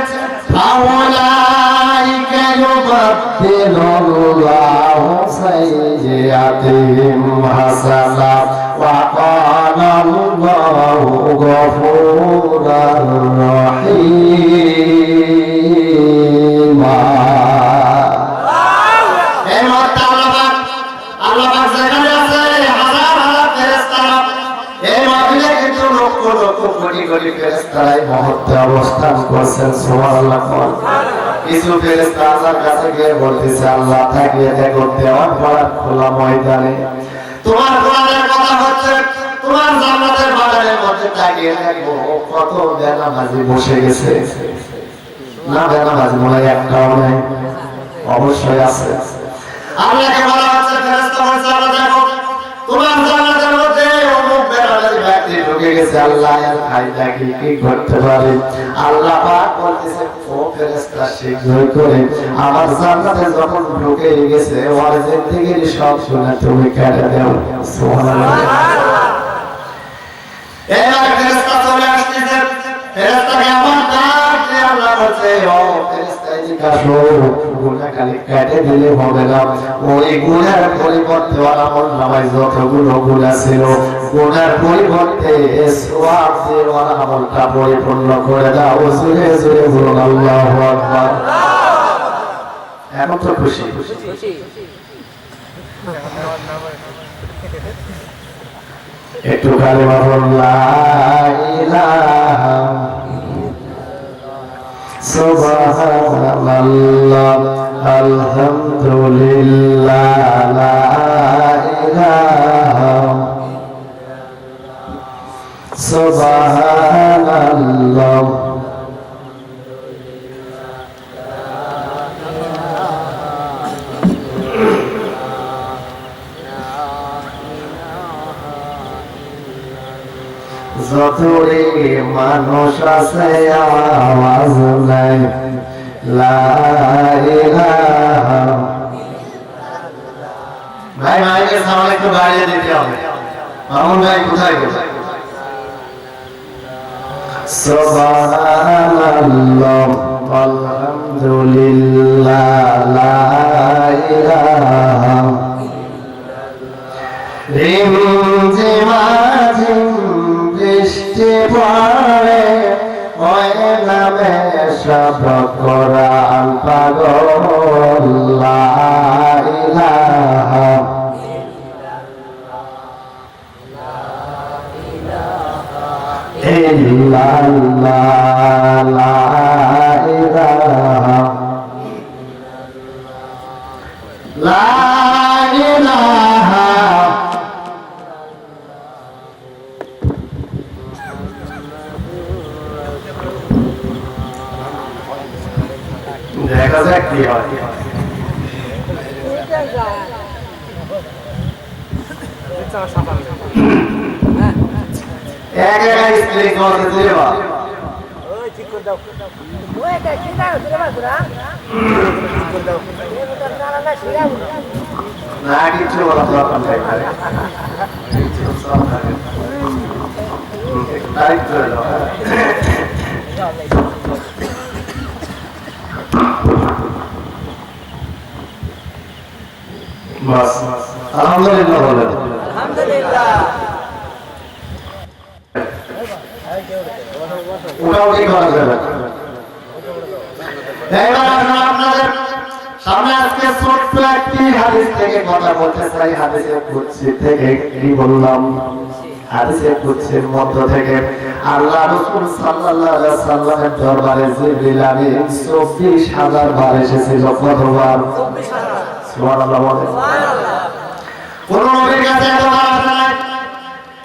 ফাউলাইকা ইউবাদদিলুল্লাহু সাইয়্যাতিহিম হাসানাত ওয়া কানা আল্লাহু গফুরুর রহিম। এই মত আল্লাহ পাক যেখানে আছে হাজার হাজার ফেরেশতারা, এই মাহফিলে কিন্তু লক্ষ লক্ষ কোটি কোটি ফেরেশতারা এই মুহূর্তে অবস্থান করছেন। সুবহানাল্লাহ। কিছু ফেরেশতা আল্লাহর কাছে গিয়ে বলতেছে আল্লাহ তাকিয়ে দেখো দেওয়ান পড়ার খোলা ময়দানে তোমার কোরআনের কথা হচ্ছে, তোমার জান্নাতের বাগানের মধ্যে তাকিয়ে দেখো কত বেনামাজি বসে গেছে। না বেনামাজি মনে হয় একটাও নাই? অবশ্যই আছে। আল্লাহকে বলা হচ্ছে ফেরেশতা বলছে আল্লাহ দেখো তোমার জান্নাতের মধ্যে অমুক বেনামাজি ব্যক্তি ঢুকে গেছে, আল্লাহ এর ফায়দা কি করতে পারে? আল্লাহ পাক বলতেছে ও ফেরেশতা শীঘ্রই করে আমার জান্নাতে যখন ঢুকে গেছে ওর জিন্দেগির সব শুনে তুমি কেটে দাও। সুবহানাল্লাহ। এবার ফেরেশতা চলে আসতেছে, ফেরেশতাকে আমার ডাক দিয়ে আল্লাহ বলছে ও ফেরেশতা এদিকে আসো, গুনাহ খালি কেটে দিলে হবে না, ওই গুনার পরিবর্তে আমল নামায় যতগুলো গুনাহ ছিল গুনার পরিবর্তে সওয়াব দিয়ে আমলটা পরিপূর্ণ করে দাও। জোরে জোরে বলুন আল্লাহু আকবার। এখন তো খুশি একটু কালিমা লা ইলাহা সুবহানাল্লাহ আলহামদুলিল্লাহ লা ইলাহা সুবহানাল্লাহ যতরে মানুষ আছে আওয়াজ নাই লা ইলাহা। ভাই মাইকের সামনে একটু বাড়িয়ে দিতে হবে। মামুন ভাই কোথায় গেল? সুবহানাল্লাহ আলহামদুলিল্লাহ লা ইলাহা। রিমঝিম বৃষ্টি পড়ে ওই নামে সব কোরআন পাগল লা ইলাহা ইল্লাল্লাহ লা ইলাহা লা ইলাহা। দেখা যাক কি হয়। এক এক স্ত্রী করতে দিলে বা ওই ঠিক করে দাও ওই এটা কি দাও দিলে বা পুরা ঠিক করে দাও না কিছু বলা দরকার নাই ভাই কিছু সব থাকে টাইট করে দাও বাস আলহামদুলিল্লাহ বলেন আলহামদুলিল্লাহ। ওটাও কি করা যাবে? আপনাদের সামনে আজকে ছোট্ট একটি হাদিস থেকে কথা বলতে চাই। হাদিসের কুদসি থেকে কি বললাম? হাদিসের কুদসির মধ্য থেকে আল্লাহ রাসূল সাল্লাল্লাহু আলাইহি ওয়াসাল্লামের দরবারে জিবরিল আমিন 24,000 বার এসেছিল। কতবার? 24,000। সুবহানাল্লাহ বলেন। সুবহানাল্লাহ। কোন নবীর কাছে এতবার আসে নাই।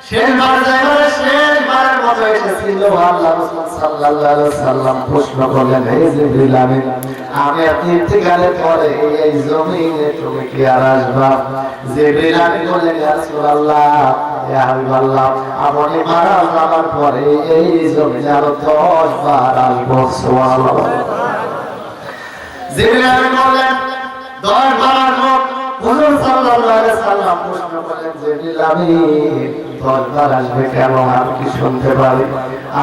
শেষবার যাইবারে শেষবারের মতো এসেছিল। আল্লাহ রাসূল সাল্লাল্লাহু আলাইহি ওয়াসাল্লাম প্রশ্ন করলেন, হে জিবরিল আমিন, আমি আপনি ইন্তেকালের পরে এই জমিনে তুমি কি আর আসবা? জিবরিল আমিন বললেন, ইয়া রাসূলুল্লাহ, ইয়া হাবিবাল্লাহ, আপনি মারা যাবার পরে এই জমিনে আরো 10 বার আসবো। সুবহানাল্লাহ। জিবরিল আমিন বললেন 10 বার আসবো। হুজুর সাল্লাল্লাহু আলাইহি ওয়াসাল্লাম প্রশ্ন করলেন, জিবরিল আমিন 10 বার আসবে কেন? আমি কি শুনতে পারি?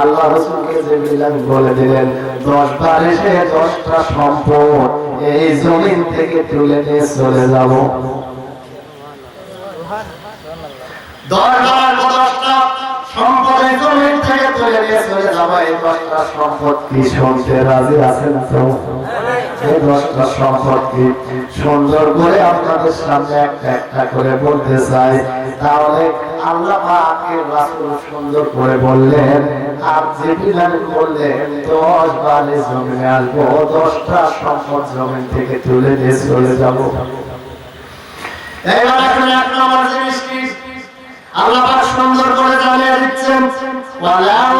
আল্লাহ রাসূলকে জিবরিল আমিন বলে দিলেন, 10 বার এসে 10টা সম্পদ এই জমিন থেকে তুলে নিয়ে চলে যাব। 10 বার 10টা সম্পদ এই জমিন থেকে তুলে নিয়ে চলে যাব। এই 10টা সম্পদ কি শুনতে রাজি আছেন তো? এই 10টা সম্পদ কি সুন্দর করে আপনাদের সামনে একটা একটা করে বলতে চাই। তাহলে আল্লাহ পাকের রাসূল সুন্দর করে বললেন, আর জিবরিল আমিন বললেন 10 বার জমিনে আসবো, 10টা সম্পদ জমিন থেকে তুলে নিয়ে চলে যাব। এইবার এখন এক নম্বর জিনিস কি আল্লাহ পাক সুন্দর করে জানিয়ে দিচ্ছেন, ওয়ালাউ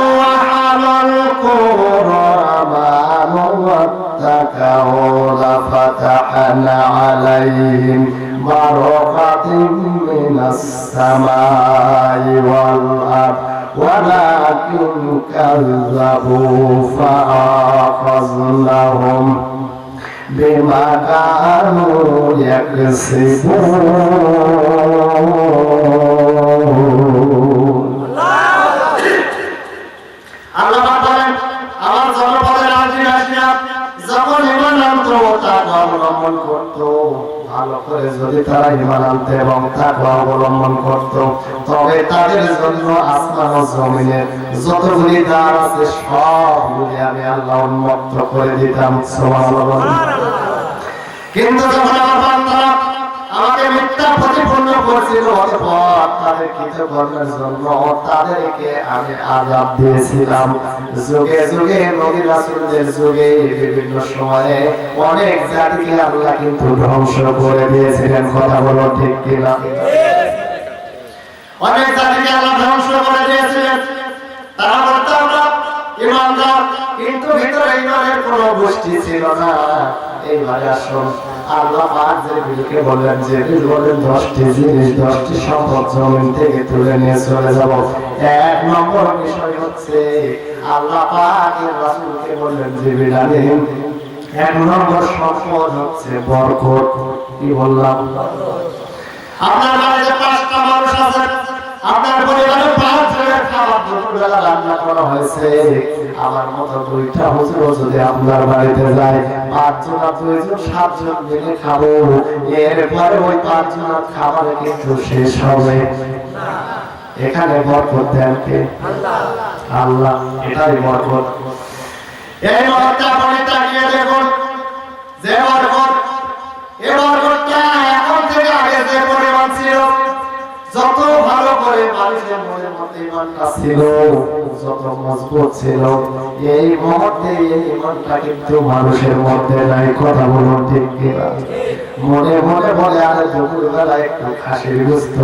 হামাল কুরআন ওয়াত্তাকাউ লাফাতাহনা আলাইহিম বারাকাতিন মিনাস সামাই ওয়াল আরদ ওয়ালাকিন কাযযাবু ফাআখাযনাহুম বিমা কানু ইয়াকসিবুন। আল্লাহ বলেন, আমার জনপদের আজিরাশিয়া যখন ইমান অবলম্বন করত, ভালো করে যদি তারা ঈমান আনতে এবং তাকওয়া অবলম্বন করত, তবে তাদের জন্য আসমান ও জমিনের যতগুলি দ্বার আছে সবগুলি আমি আল্লাহ উন্মুক্ত করে দিতাম। সুবহানাল্লাহ। কিন্তু যখন আমার বান্দারা আমাকে মিথ্যা প্রতিপন্ন করছিল, অতঃপর তাদের কৃতকর্মের জন্য তাদেরকে আমি আযাব দিয়েছিলাম। যুগে যুগে নবী রাসূলদের যুগে বিভিন্ন সময়ে অনেক জাতিকে আল্লাহ কিন্তু ধ্বংস করে দিয়েছিলেন। কথা বলো ঠিক কিনা? অনেক জাতিকে আল্লাহ ধ্বংস করে দিয়েছিলেন। তারা বলতো আমরা ঈমানদার, কিন্তু ভিতরে ঈমানের কোনো গোষ্ঠী ছিল না। এইভাবে আসুন, আল্লাহ পাক জিবরিলকে বললেন, জিবরিল বলেন 10টি জিনিস, 10টি সম্পদ জমিন থেকে তুলে নিয়ে চলে যাব। এক নম্বর বিষয় হচ্ছে আল্লাহ পাক এর রাসূলকে বললেন, জিবরিল আলাইহিস এক নম্বর সম্পদ হচ্ছে বরকত। কি বললাম? আপনার বাড়িতে 5টা মানুষ আছে, আপনার পরিবারে 5 জনের খাবার দুপুরবেলা রান্না করা হয়েছে। আমার মতো 2টা হুজুর যদি আপনার বাড়িতে যায়, 5 জন 2 জন 7 জন মিলে খাবো। এরপরে ওই 5 জনের খাবার কিন্তু শেষ হবে না। এখানে বরকত দেন কে? আল্লাহ। এটাই বরকত। এই বরকতটা আপনি তাকিয়ে দেখুন, যে বরকত, এই বরকতটা এখন থেকে আগে যে পরিমাণ ছিল, যত ভালো করে মানুষের মনের মধ্যে ঈমানটা ছিল, যত মজবুত ছিল, এই মুহূর্তে এই ঈমানটা কিন্তু মানুষের মধ্যে নাই। কথা বলুন ঠিক কিনা? মনে মনে বলে, আরে দুপুরবেলা একটু খাসির গোশত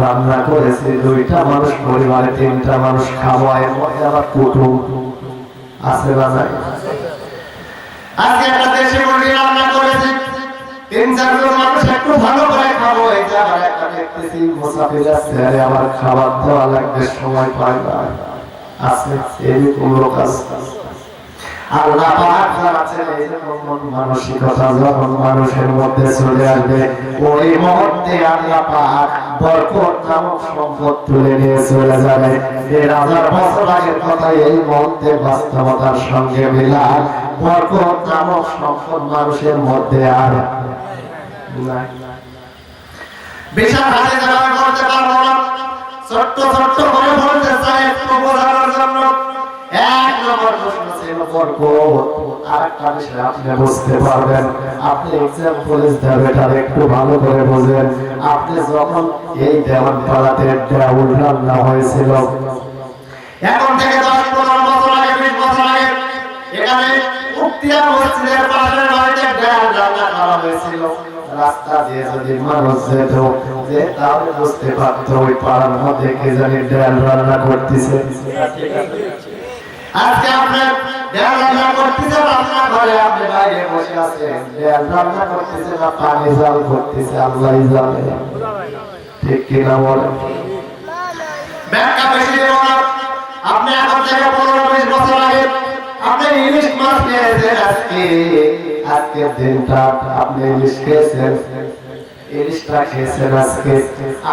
রান্না করেছে, 2টা মানুষ পরিবারে 3টা মানুষ খাবো, এর মধ্যে আবার কুটুম আছে না নাই? আজকে একটা দেশি মুরগি রান্না করেছে, 3-4 জন মানুষ একটু ভালো করে খাবো, এটা আবার একটা দেখতেছি মুসাফির আসছে, আরে আমার খাবার দেওয়া লাগবে, সময় পাই না। আছে এরকম লোক আছে। আল্লাহ পাক জানাচ্ছেন, এই রকম মানসিকতা যখন মানুষের মধ্যে চলে আসবে, ওই মুহূর্তে আল্লাহ পাক বরকত নামক সম্পদ তুলে নিয়ে চলে যাবে। 1000 বছর আগের কথা এই মুহূর্তে বাস্তবতার সঙ্গে মিলায় বরকত নামক সম্পদ মানুষের মধ্যে আর নাই। বিশাল হাতে যারা করতে পারবো না, ছোট্ট ছোট্ট করে বলতে চাই একটু বোঝানোর জন্য। 1 নম্বর প্রশ্ন ছিল বরকত। আরেকটা বিষয় আপনি বুঝতে পারবেন, আপনি এক্সাম্পলের ধারাটা একটু ভালো করে বোঝেন। আপনি যখন এই দেওয়ানপাড়াতে দেউল রান্না হয়েছিল, এখন থেকে 10-15 বছর আগে, 20 বছর আগে, এখানে মুক্তিয়া মসজিদের পাশের বাড়িতে দেউল রান্না করা হয়েছিল। রাস্তা দিয়ে যদি মানুষ যেত, যে তাহলে বুঝতে পারতো ওই পাড়ার মধ্যে কে জানি দেউল রান্না করতেছে। আজকে আপনি দেউল রান্না করতেছেন আপনার ঘরে, আপনি বাইরে বসে আছেন, দেউল রান্না করতেছেন না পানি জাল করতেছে, আল্লাহই জানে। ঠিক কিনা বলেন? ব্যাখ্যা বেশি দেব না। আপনি এখন থেকে 15-20 বছর আগে আপনি ইলিশ মাছ খেয়েছেন, আজকের দিনটা আপনি ইলিশ খেয়েছেন, ইলিশটা খেয়েছেন আজকে,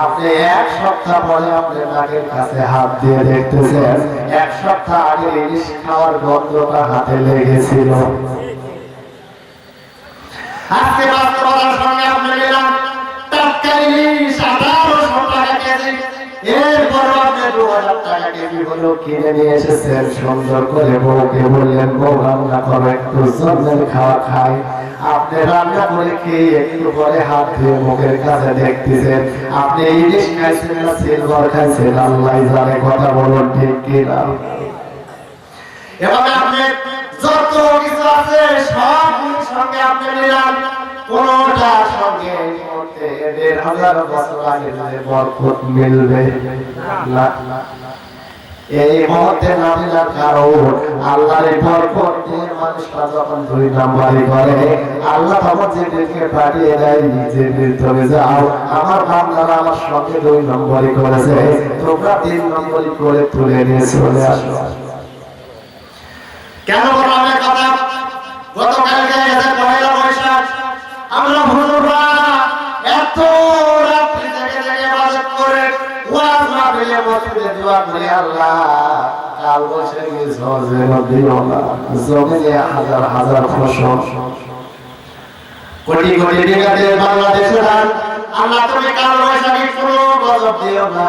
আপনি 1 সপ্তাহ পরে আপনি নাকের কাছে হাত দিয়ে দেখতেছেন 1 সপ্তাহ আগে ইলিশ খাওয়ার গন্ধটা হাতে লেগেছিল। আজকে বাস্তবতার সঙ্গে আপনি গেলাম, টাটকা ইলিশ 1800 টাকা কেজি, এরপর আপনি 2000 টাকা কেজি হলো কিনে নিয়ে এসেছেন। সুন্দর করে বউকে বললেন, বউ রান্না করো, একটু জন্মের খাওয়া খাই। আপনি রান্না করে খেয়ে একটু পরে হাত ধুয়ে মুখের কাছে দেখতেছেন আপনি ইলিশ খাইছেন না সিলভার খাইছেন, আল্লাহ জানে। কথা বলুন ঠিক কিনা? এভাবে আপনি যত কিছু আছে সবগুলোর সঙ্গে আপনি মিলান, কোনটার সঙ্গে 1000 বছর আগে যে বরকত মিলবে না। এই মুহূর্তে না মিলার কারণ আল্লাহর এই বরকত দিয়ে মানুষরা যখন 2 নম্বরই করে, আল্লাহ তখন জিবরিলকে পাঠিয়ে দেয়, জিবরিল তুমি যাও, আমার বান্দারা আমার সঙ্গে 2 নম্বরই করেছে, তোমরা 3 নম্বরই করে তুলে নিয়ে চলে আসো। কেন বললাম এই কথা? গতকালকে গেছে 1 বৈশাখ, আমরা হুজুররা এত রাত্রি জেগে জেগে ইবাদত করে ওয়াজ মাহফিলে মসজিদে দোয়া করি, আল্লাহ কাল বৈশাখী ঝড় যেন দিও না, জমিনে হাজার হাজার ফসল কোটি কোটি টাকা দিয়ে বাংলাদেশে দান আল্লাহ তুমি কাল বৈশাখী কোনো গজব দিও না।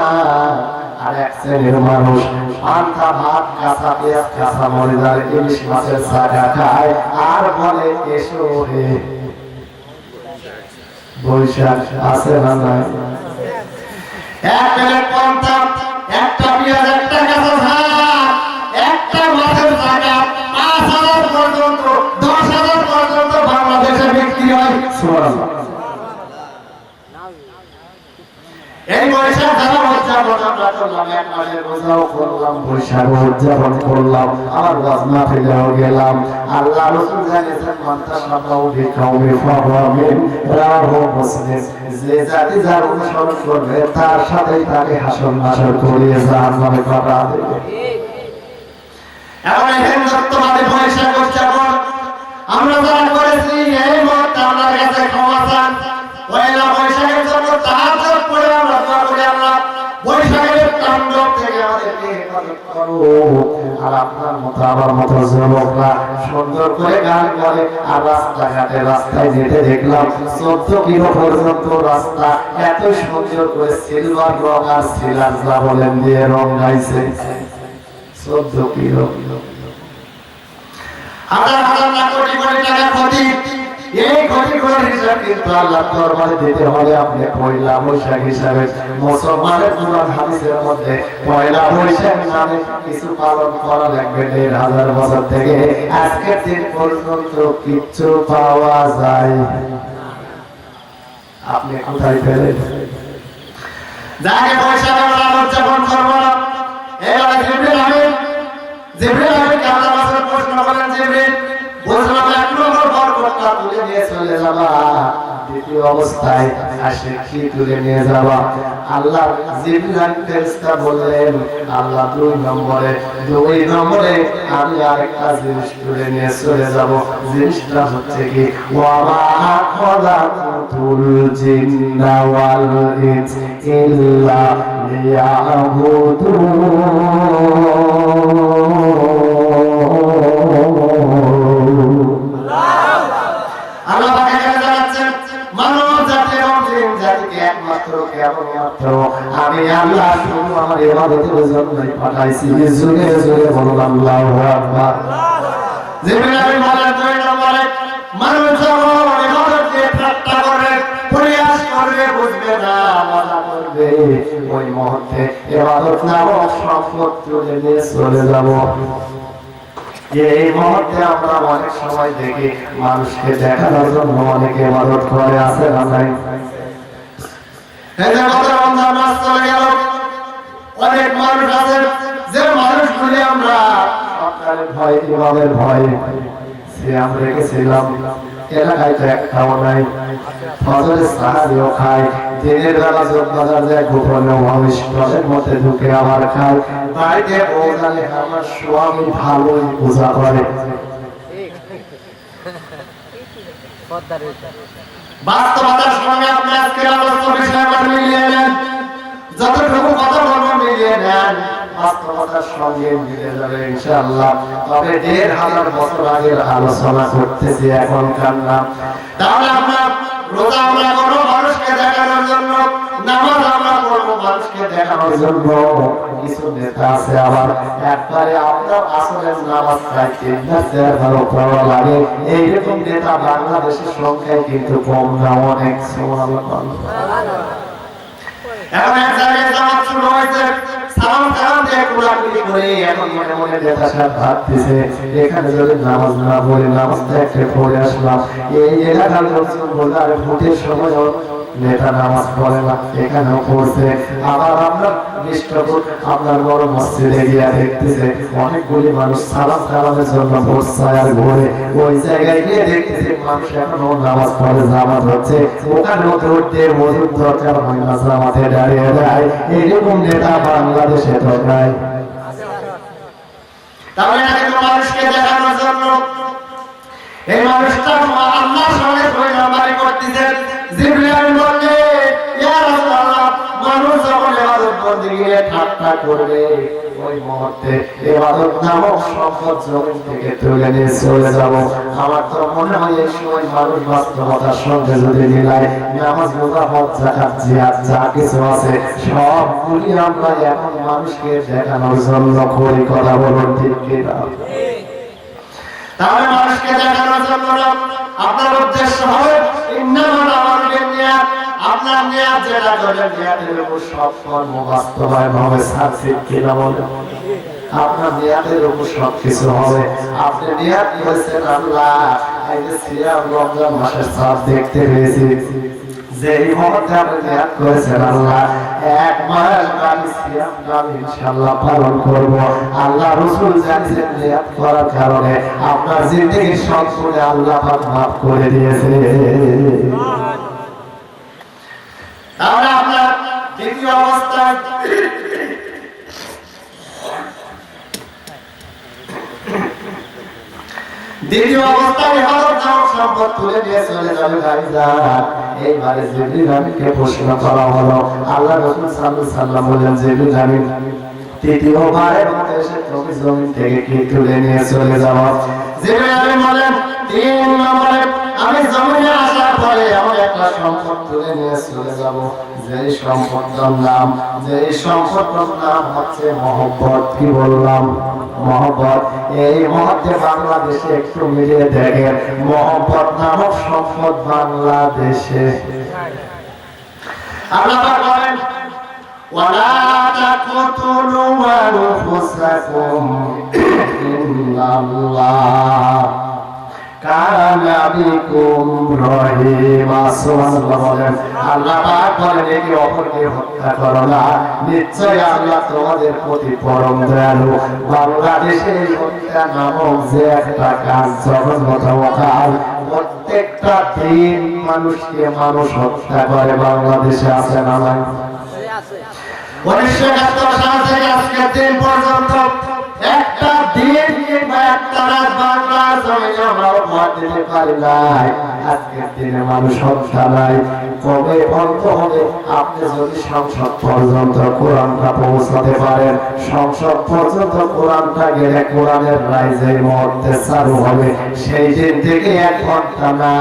আর এক শ্রেণীর মানুষ পান্তা ভাত কাঁচা পেঁয়াজ কাঁচা মরিচ আর ইলিশ মাছের চাকা খায় আর বলে এসো হে বৈশাখ আছে না নাই। এক প্লেট পান্তা একটা পেঁয়াজ একটা কাঁচা ভাত একটা মাছের চাকা ৫,০০০ পর্যন্ত ১০,০০০ পর্যন্ত বাংলাদেশে বিক্রি হয়। সুবহানাল্লাহ। এই বৈশাখ যারা উদযাপন আমরা করলাম, এক মাসের রোজাও করলাম, বৈশাখ উদযাপন করলাম, আমার ওয়াজ মাহফিলেও গেলাম। আল্লাহ রাসূল জানিয়েছেন মান তাশাব্বাহু বিকাওমি ফাহুয়া মিনহু মুসলিম, যে জাতি যার অনুসরণ করবে তার সাথেই তাকে হাসর নাসর করিয়ে জাহান্নামে পাঠা দেবে। এখন এই হিন্দুত্ববাদী বৈশাখ উদযাপন আমরা যারা করেছি এই মুহূর্তে আমরা কাছে ক্ষমা চান। পয়লা বৈশাখের জন্য তাহাজ্জুদ পড়ে আমরা দোয়া করি, আল্লাহ বৈশাখের তাণ্ডব থেকে আমাদেরকে হেফাজত করো। আর আপনার মতো আমার মতো যুবকরা সুন্দর করে গান গায় আর রাস্তাঘাটে রাস্তায় যেতে দেখলাম ১৪ কিলো পর্যন্ত রাস্তা এত সুন্দর করে সিলভার রং আর সিলার যা বলেন দিয়ে রং গাইছে। ১৪ কিলো হাজার হাজার লাখ কোটি কোটি টাকা ক্ষতি। এই ক্ষতি করার হিসাব কিন্তু আল্লাহর দরবারে দিতে হবে। আপনি পয়লা বৈশাখ হিসাবে মুসলমানের কোরআন হাদিসের মধ্যে পয়লা বৈশাখ নামে কিছু পালন করা লাগবে ১,৫০০ বছর থেকে আজকের দিন পর্যন্ত কিচ্ছু পাওয়া যায়। আপনি কোথায় পেলেন? যাকে বৈশাখ আমরা উদযাপন করবো না এবার জিবরিল আমিন আল্লাহ রাসূল প্রশ্ন করেন, জিবরিল বললাম এক নম্বর বরকতটা তুলে নিয়ে চলে যাবা, দ্বিতীয় অবস্থায় আসে কি তুলে নিয়ে যাবা? আল্লাহ জিবরিল ফেরেশতা বললেন আল্লাহ দুই নম্বরে আমি আরেকটা জিনিস তুলে নিয়ে চলে যাব। জিনিসটা হচ্ছে কি ওয়া মা খালাকুল জিন্না ওয়াল ইনসা ইল্লা লিয়াবুদুন। আমি আল্লাহ শুধু আমার ইবাদতের জন্যই পাঠাইছি। জোরে জোরে বলুন আল্লাহু আকবার। জিবরিল বলেন দুই নম্বরে মানুষ যখন ইবাদতকে ঠাট্টা করে পরিহাস করবে বুঝবে না মজা করবে, ওই মুহূর্তে ইবাদত নামক সম্পদ তুলে নিয়ে চলে যাব। এই মুহূর্তে আমরা অনেক সময় দেখি মানুষকে দেখানোর জন্য অনেকে ইবাদত করে, আছে না নাই? অনেক মানুষ আছে যে মানুষগুলি আমরা সরকারের ভয় ইমামের ভয় সিয়াম রেখেছিলাম, এলাকায় তো একটাও নাই, ফজরের সাহায্য খায়, দিনের বেলা বাজার যায় গোপনে ভবিষ্যতের মধ্যে ঢুকে আবার খায়, বাড়িতে বৌজালে আমার স্বামী ভালোই পূজা করে। বাস্তবতার সঙ্গে আপনি আজকে আলোচনা বিষয়টা মিলিয়ে নেন, যতটুকু কথা বলবো মিলিয়ে নেন, বাস্তবতার সঙ্গে মিলে যাবে ইনশাআল্লাহ। তবে ১,৫০০ বছর আগের আলোচনা করতেছি, এখনকার না। তাহলে আমরা রোজা আমরা করবো মানুষকে দেখানোর জন্য, নামাজ আমরা করবো মানুষকে দেখানোর জন্য। কিছু নেতা আছে আবার একবারে আপনার আসলের নামাজ প্রায় ৩,০০০ ভালো পড়া লাগে, এইরকম নেতা বাংলাদেশের সংখ্যায় কিন্তু কম না, অনেক। এখন এক জায়গায় জামাত শুরু হয়েছে, সালাম দিয়ে কোলাকুলি করে এখন মনে মনে নেতা সাহেব ভাবতেছে এখানে যদি নামাজ না পড়ে নামাজটা একটা পড়ে আসলাম, এই এলাকার লোকজন বলতে আরে ভোটের সময় নেতা নামাজ পড়ে না, এখানেও পড়ছে। আবার আমরা বিষ্ণুপুর আপনার বড় মসজিদে গিয়ে দেখতেছে অনেকগুলি মানুষ সালামের জন্য বসছে আর ঘুরে, ওই জায়গায় গিয়ে দেখতেছে মানুষ এখনো নামাজ পড়ে, জামাত হচ্ছে, ওখানেও ধরতে মজুর দরকার হয় না, জামাতে দাঁড়িয়ে দেয়। এইরকম নেতা বাংলাদেশে তো নাই। তাহলে মানুষকে দেখানোর জন্য এই মানুষটা আল্লাহর সঙ্গে দুই নম্বরই করতেছে। জিবরিল বললেন ইয়া রাসূলুল্লাহ, মানুষ যখন ইবাদত করতে গিয়ে নিয়ে ঠাট্টা করবে, ওই মুহূর্তে ইবাদত নামক সম্পদ জমিন থেকে তুলে নিয়ে চলে যাব। আমার তো মনে হয় এই সময় মানুষ বাস্তবতার সঙ্গে যদি মিলায়, নামাজ, রোজা, হজ, যাকাত, জিহাদ যা কিছু আছে সবগুলি আমরা এখন মানুষকে দেখানোর জন্য করি। কথা বলুন ঠিক কিনা? তাহলে মানুষকে দেখানোর জন্য আপনার উদ্দেশ্য হবে ইন্নামাল আমালু বিন্নিয়াত। আপনার নিয়াত যেটা করবেন, নিয়াতের উপর সব কর্ম বাস্তবায়ন হবে। সাকসেস কিনা বলেন? আপনার নিয়াতের উপর সবকিছু হবে। আপনি নিয়াত করেছেন আল্লাহ, এই যে সিয়াম রমজান মাসের চাঁদ দেখতে পেয়েছি, যে এই মুহূর্তে আপনি নিয়াত করেছেন আল্লাহ এক মাস আমি সিয়াম আমি ইনশাআল্লাহ পালন করব। আল্লাহ রাসূল জানিয়েছেন নিয়াত করার কারণে আপনার জিন্দেগির সব গুনাহ আল্লাহ পাক মাফ করে দিয়েছে। তাহলে আপনার দ্বিতীয় অবস্থায় সম্পদ তুলে নিয়ে চলে যাবে। এইবারে জিবরিল আমিনকে প্রশ্ন করা হলো। আল্লাহ রাসূল সাল্লাল্লাহু আলাইহি ওয়াসাল্লাম বলেন, জিবরিল আমিন তৃতীয়বারের মতো এসে তুমি জমিন থেকে কি তুলে নিয়ে চলে যাও? জিবরিল আমিন বলেন, 3 নম্বরে আমি জমিনে আসার পরে এমন একটা সম্পদ তুলে নিয়ে চলে যাব, যে সম্পদের নাম হচ্ছে মহব্বত। কি বললাম? মহব্বত। এই মুহূর্তে বাংলাদেশে একটু মিলিয়ে দেখেন, মহব্বত নামক সম্পদ বাংলাদেশে। আল্লাহ বলেন, ওয়ালা তাকতুলু আনফুসাকুম ইন্নাল্লাহ কানা বিকুম রহিমা। সুবহানাল্লাহ বলেন। আল্লাহ পাক বলেন, একে অপরকে হত্যা করো না, নিশ্চয়ই আল্লাহ তোমাদের প্রতি পরম দয়ালু। বাংলাদেশে হত্যা নামক যে একটা কাজ, জঘন্যতম কাজ, প্রত্যেকটা দিন মানুষকে মানুষ হত্যা করে বাংলাদেশে, আছে না নাই? 1971 সাল থেকে আজকের দিন পর্যন্ত একটা দিন কিংবা একটা রাত বাংলার জমিনে আমরা উপহার দিতে পারি নাই। আজকের দিনে মানুষ হত্যা নাই। কবে বন্ধ হবে? আপনি যদি সংসদ পর্যন্ত কোরআনটা পৌঁছাতে পারেন, সংসদ পর্যন্ত কোরআনটা গেলে কোরআনের রায় যে মুহূর্তে চালু হবে, সেই দিন থেকে 1 ঘন্টা না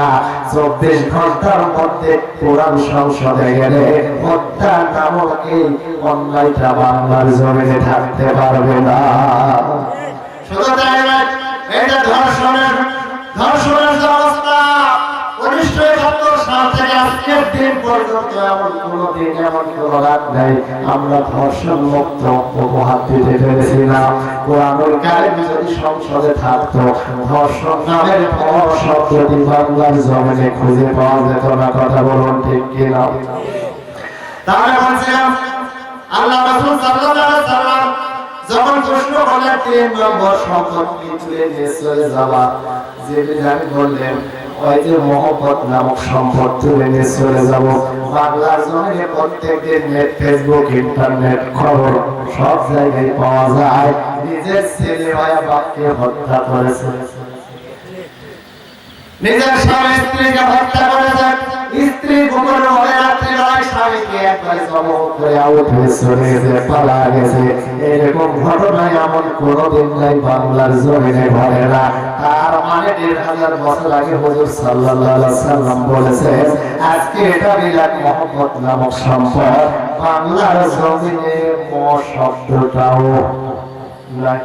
24 ঘন্টার মধ্যে কোরআন সংসদে গেলে হত্যা নামক এই অন্যায়টা বাংলার জমিনে থাকতে পারবে না। শুধু তাই নয়, এটা ধর্ষণের অবস্থা 1971 সাল থেকে আজকের দিন পর্যন্ত এমন কোন দিন, এমন কোন রাত নেই আমরা ধর্ষণ মুক্ত উপহার দিতে পেরেছি না। কোরআনুল কারীম যদি সংসদে থাকতো, ধর্ষণ নামের শব্দটি বাংলার জমিনে খুঁজে পাওয়া যেত না। কথা বলুন ঠিক কিনা? তাহলে বলছিলাম, আল্লাহ রাসূল সাল্লাল্লাহু আলাইহি ওয়াসাল্লাম যখন প্রশ্ন করলেন 3 নম্বর সম্পদ কি তুলে নিয়ে চলে যাবা, জিবরিল আমিন বললেন, ওই যে মহব্বত নামক সম্পদ তুলে নিয়ে চলে যাব। বাংলার জমিনে প্রত্যেকদিন নেট, ফেসবুক, ইন্টারনেট, খবর সব জায়গায় পাওয়া যায়, নিজের ছেলে ভাইয়া বাপকে হত্যা করেছে, নিজের স্বামী স্ত্রীকে হত্যা করেছে, স্ত্রী গোপন হয়ে রাত্রি বেলায় স্বামীকে একবারে জবহ করে আউট হয়ে চলে গেছে, পালা গেছে। এরকম ঘটনা এমন কোনদিন নাই বাংলার জমিনে ঘটে না। তার মানে 1000 বছর আগে হুজুর সাল্লাল্লাহু আলাইহি ওয়াসাল্লাম বলেছেন, আজকে এটা বিলাত মহব্বত নামক সম্পদ বাংলার জমিনে শব্দটাও নাই।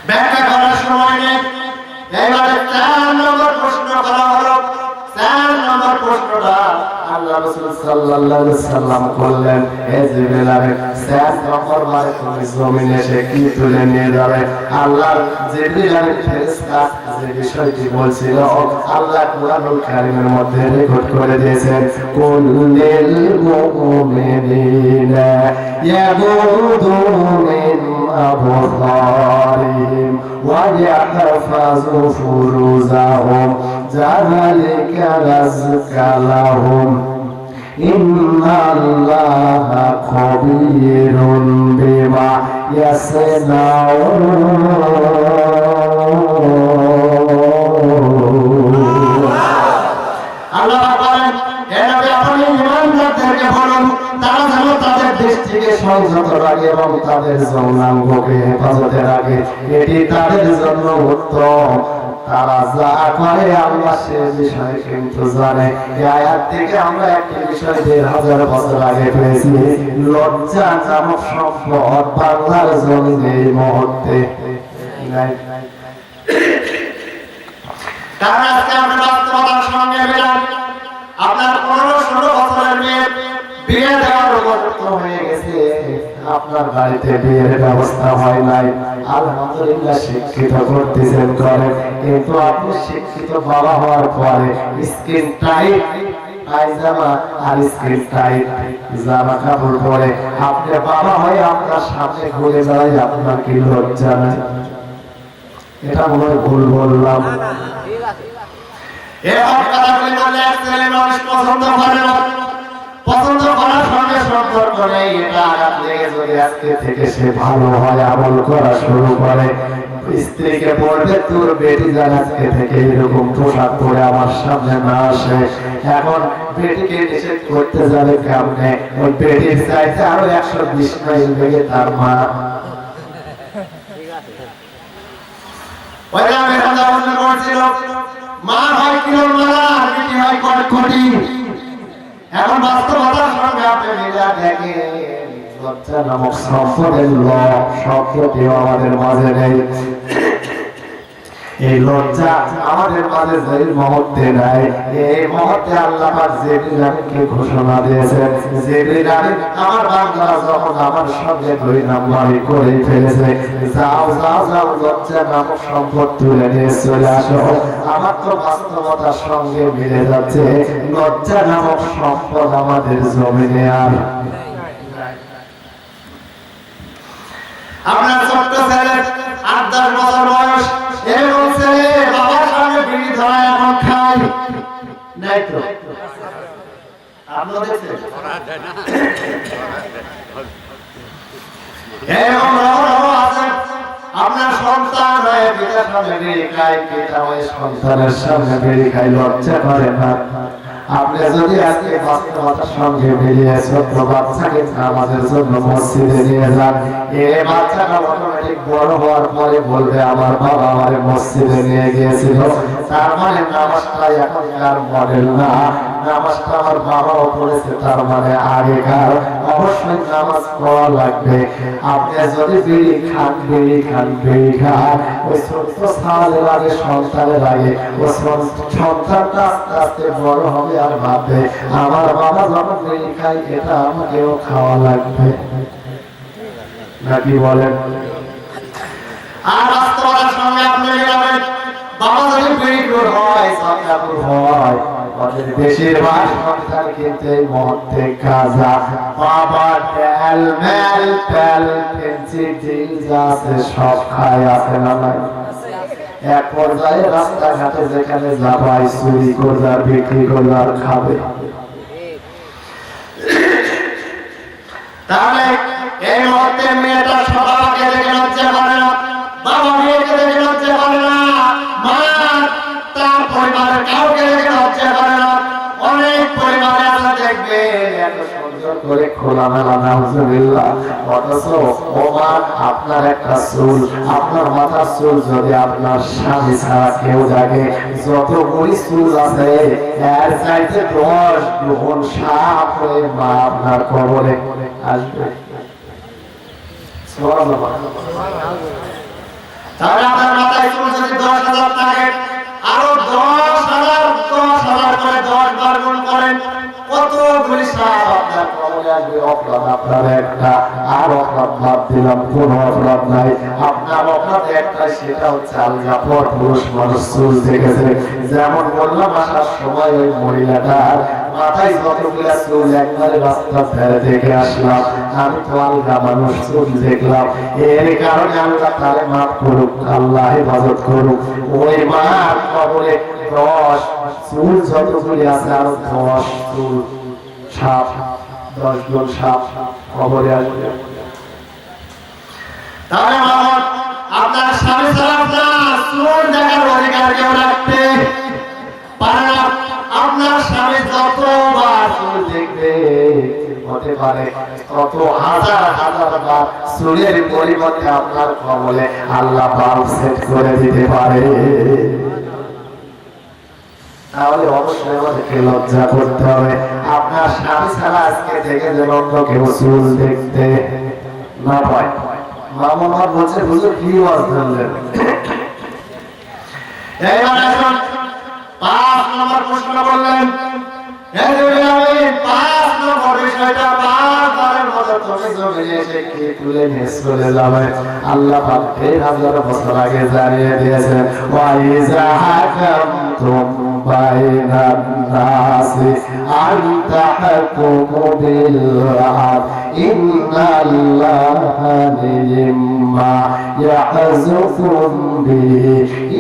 ব্যাখ্যা করার সময় নেই। এবারে 4 নম্বর প্রশ্ন করা হলো। 4 নম্বর প্রশ্নটা আল্লাহ রাসূল সাল্লাল্লাহু আলাইহি ওয়াসাল্লাম করলেন, হে জিবরিল আমিন 4 নম্বর বারে তুমি জমিনে এসে কি তুলে নিয়ে যাবে? আল্লাহ জিবরিল আমিন ফেরেশতা যে বিষয়টি বলছিল, আল্লাহ কুরআনুল কারীমের মধ্যে রেকর্ড করে দিয়েছেন, কুল্লিল মুমিনিনা ইয়াগুদু মিন আবসারিহিম ওয়া ইয়াহফাযু ফুরুজাহুম যালিকা আযকা লাহুম ইন্নাল্লাহা খাবীরুন বিমা ইয়াসনাউন। আল্লাহ বলেন, হে নবী আপনি ইমানদারদেরকে বলুন তারা যেন তাদের দৃষ্টি সংযতের আগে এবং তাদের যৌনাঙ্গকে হেফাজতের আগে এটি তাদের জন্য উত্তম। তারা যা করে আল্লাহ সে বিষয়ে কিন্তু জানে। এই আয়াত থেকে আমরা একটি বিষয় 1000 বছর আগে পেয়েছি, লজ্জা নামক সম্পদ বাংলার জমিনে এই মুহূর্তে নাই। কারণ আজকে আমরা বাস্তবতার সঙ্গে মিলান, আপনার 15-16 বছরের মেয়ে বিয়ে দেওয়ার উপযুক্ত হয়ে গেছে, আপনার বাড়িতে বিয়ের ব্যবস্থা হয় নাই, আলহামদুলিল্লাহ শিক্ষিত করতেছেন করেন, কিন্তু আপনি শিক্ষিত বাবা হওয়ার পরে স্কিন টাইট পায়জামা আর স্কিন টাইট জামা কাপড় পরে আপনি বাবা হয়ে আপনার সামনে ঘুরে বেড়াই, আপনার কি লজ্জা নাই? এটা মনে হয় ভুল বললাম। এরকম কথাগুলি বললে এক ছেলে মানুষ পছন্দ করে না, পছন্দ করার সঙ্গে সম্পর্ক নেই। এটা আঘাত লেগে যদি আজকে থেকে সে ভালো হয়, আমল করা শুরু করে, স্ত্রীকে বলবে তোর বেটি যেন আজকে থেকে এরকম পোশাক পরে আমার সামনে না আসে। এখন বেটিকে নিষেধ করতে যাবে কেমনে? ওই বেটির চাইতে আরো 120 মাইল বেগে তার মা। ওই গ্রামে রাজা বন্ধ করছিল, মা হয় কিলো মারা, বেটি হয় কোটি। এখন বাস্তবতার সঙ্গে আপনি মিলা দেখেন, লজ্জা নামক সম্পদের শব্দটিও আমাদের মাঝে নেই। এই লজ্জা আমাদের মাঝে যেই মুহূর্তে নাই, এই মুহূর্তে আল্লাহ পাক জিবরিল আমিনকে ঘোষণা দিয়েছেন, জিবরিল আমিন আমার বান্দারা যখন আমার সঙ্গে 2 নাম্বারি করে ফেলেছে, যাও যাও যাও লজ্জা নামক সম্পদ তুলে নিয়ে চলে আসো। আমার তো বাস্তবতার সঙ্গে মিলে যাচ্ছে, লজ্জা নামক সম্পদ আমাদের জমিনে আর আপনার ছোট্ট ছেলে 8-10 বছর বয়স, এরকম ছেলে বাবার সঙ্গে বিড়ি ধরায় এখন খায় নাই তো? আপনারা দেখছেন এরকম আছে, আপনার সন্তান হয়ে পিতার সামনে বিড়ি খায়, পিতা হয়ে সন্তানের সামনে বিড়ি খায়, লজ্জা করে না? আপনি যদি আজকে বাস্তবতার সঙ্গে মিলিয়ে ছোট্ট বাচ্চাকে আমাদের জন্য মসজিদে নিয়ে যান, এই বাচ্চাটা অটোমেটিক বড় হওয়ার পরে বলবে আমার বাবা আমারে মসজিদে নিয়ে গিয়েছিল। তার মানে নামাজটা এখনকার মডেল না, নামাজটা আমার বাবাও পড়েছে, তার মানে আগেকার। অবশ্যই নামাজ পড়া লাগবে। আপনি যদি বিড়ি খান ওই ছোট্ট সালের আগে সন্তানের আগে ও সন্তানটা আস্তে আস্তে বড় হবে আর ভাববে আমার বাবা যখন বিড়ি খায় এটা আমাকেও খাওয়া লাগবে, নাকি বলেন? আর বাস্তবতার সঙ্গে আপনি গেলেন, বাবা যদি বিড়িখোর হয়, সাদাখোর হয়, ওদের বেশিরভাগ সন্তান কিন্তু এই মুহূর্তে গাঁজা, বাবা তেল মেল তেল পেন্সি ডিল যা আছে সব খায়, আছে না নাই? এক পর্যায়ে রাস্তাঘাটে যেখানে যাবাই চুরি করবে আর বিক্রি করবে আর খাবে। তাহলে এই মুহূর্তে মেয়েটা বাবাকে দেখে লজ্জা করে না, বাবা মেয়েকে দেখে লজ্জা করে না, মা তার পরিবারের কাউকে দেখে লজ্জা করে না। অনেক পরিবারে আমরা দেখবে এত সুন্দর করে খোলামেলা নাউজুবিল্লাহ, অথচ ও মা আপনার একটা চুল, আপনার মাথার চুল যদি আপনার স্বামী ছাড়া কেউ দেখে, যতগুলি চুল আছে এর চাইতে 10 গুণ সাপ হয়ে মা আপনার কবরে আসবে। তাহলে আপনার মাথায় চুল যদি 10,000 থাকে, আরো 10,000 করে 10 বার গুণ করেন, কতগুলি সাপ আপনার কবরে আসবে। অপরাধ আপনার একটা, আর অপরাধ বাদ দিলাম, কোন অপরাধ নাই। আপনার অপরাধ একটা, সেটা হচ্ছে আলগা পর পুরুষ মানুষ চুল দেখেছে। যেমন বললাম আসার সময় ওই মহিলাটার মাথায় যতগুলা চুল একবারে রাস্তা ধারে দেখে আসলাম, আমি তো আলগা মানুষ চুল দেখলাম। এর কারণে আল্লাহ তারে মাফ করুক, আল্লাহ হেফাজত করুক। ওই মার কবরে 10 চুল যতগুলি আছে আরো 10 চুল সাপ, 10 জন সাপ কবরে আসবে। তাহলে আপনার স্বামী ছাড়া আপনার চুল দেখার অধিকার কেউ রাখতে পারে না। আপনার স্বামী যতবার চুল দেখবে হতে পারে, কত হাজার হাজার বার চুলের পরিবর্তে আপনার কবলে আল্লাহ বাল্ব সেট করে দিতে পারে। তাহলে অবশ্যই আমাদেরকে লজ্জা করতে হবে। আপনার স্বামী ছাড়া আজকে থেকে যেন অন্য কেউ চুল দেখতে না পায়। মামুন আমার বলছে হুজুর কি ওয়াজ ধরলেন। এইবার আসুন 5 নম্বর প্রশ্ন বললেন, পাঁচ নম্বর বিষয়টা 5 বারের মতো তুমি জমিনে এসে কি তুলে নিয়ে চলে যাবে। আল্লাহ পাক 1000 বছর আগে জানিয়ে দিয়েছেন, ওয়াইজা হাকামতুম বাইনান নাসি আন তাহকুমু বিল আদল ইন্নাল্লাহা লিম্মা ইয়াহযুকুম বিহি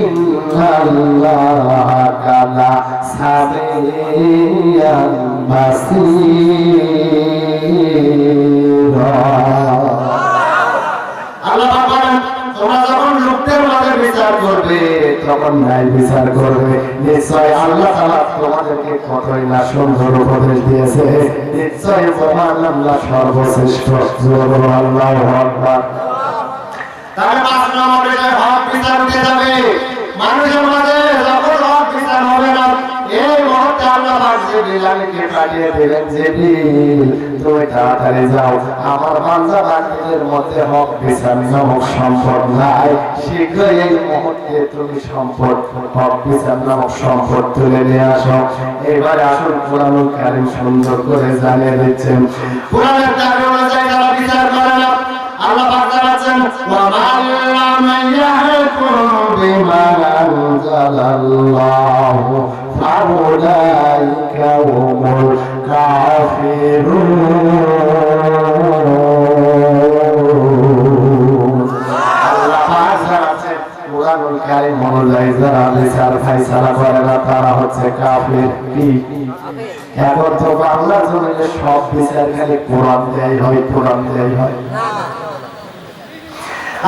ইন্নাল্লাহা কানা সামিয়ান বাসীরা। আল্লাহ পাক বলেন, তোমরা যখন লোকদের মাঝে বিচার করবে তখন ন্যায় বিচার করবে। নিশ্চয় আল্লাহ তাআলা তোমাদেরকে কতই না সুন্দর উপদেশ দিয়েছে। নিশ্চয় মহান আল্লাহ সর্বশ্রেষ্ঠ। আল্লাহু আকবার। তাহলে 5 নম্বর বিষয় হক বিচার উঠে যাবে। মানুষের মাঝে যখন হক বিচার হবে না, এই মুহূর্তে আল্লাহ পাক জিবরিলকে পাঠিয়ে দিলেন, জিবরিল তুমি তাড়াতাড়ি যাও, আমার বান্দা বান্দীদের মধ্যে হক বিচার নামক সম্পদ নাই, শীঘ্রই এই মুহূর্তে তুমি সম্পদ হক বিচার নামক সম্পদ তুলে নিয়ে আসো। এবার আসুন কোরআনুল কারীম সুন্দর করে জানিয়ে দিচ্ছেন, কোরআনের কারণ অনুযায়ী যারা বিচার করে না, আল্লাহ পাক জানাচ্ছেন, ওয়া মান লাম ইয়াহকুম বিমা আনজালাল্লাহু ফাউলাইকা হুমুল কাফিরুন। আল্লাহ পাক জানাচ্ছেন, কোরআনুল কারীম অনুযায়ী যারা বিচার ফায়সালা করে না তারা হচ্ছে কাফির। কি এখন তো বাংলা জমিনে সব বিচার খালি কোরআন দেয় হয়, কোরআন দেয় হয়।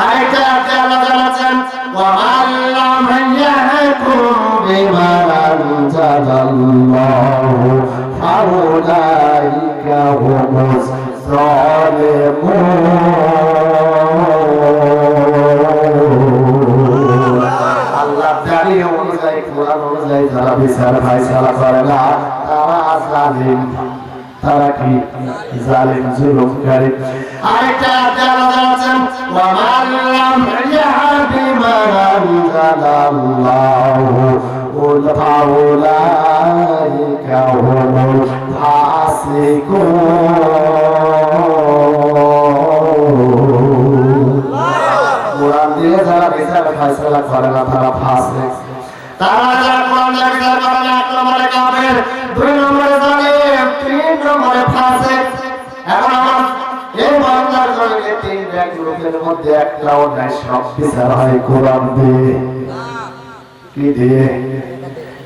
আরেকটা আল্লাহ জানাচ্ছেন, ওয়া মান লাম ইয়াহকুম বিমা আনজালাল্লাহু ফাউলাইকা হুমুজ যালিমুন। আল্লাহ জানি অনুযায়ী কোরআন অনুযায়ী যারা বিচার ফায়সালা করে না তারা জালিম। তারা কি জালিম, জুলুমকারী। আরেকটা আল্লাহ জানাচ্ছেন, ওয়া মান লাম ইয়াহদি মা আনজালাল্লাহু ফাউলাইকা হুমুল ফাসিকুন। কোরআন দিয়ে যারা বিচার ফায়সালা করে না তারা ফাসিক। তারা যারা কোরআন দিয়ে বিচার করে না, 1 নম্বরে কাফের, 2 নম্বরে জালিম, 3 নম্বরে ফাসিক। এখন আমার এই বাংলার জমিনে 3 ভাগ লোকের মধ্যে একটাও নাই, সব বিচার হয় কোরআন দিয়ে। কি দিয়ে?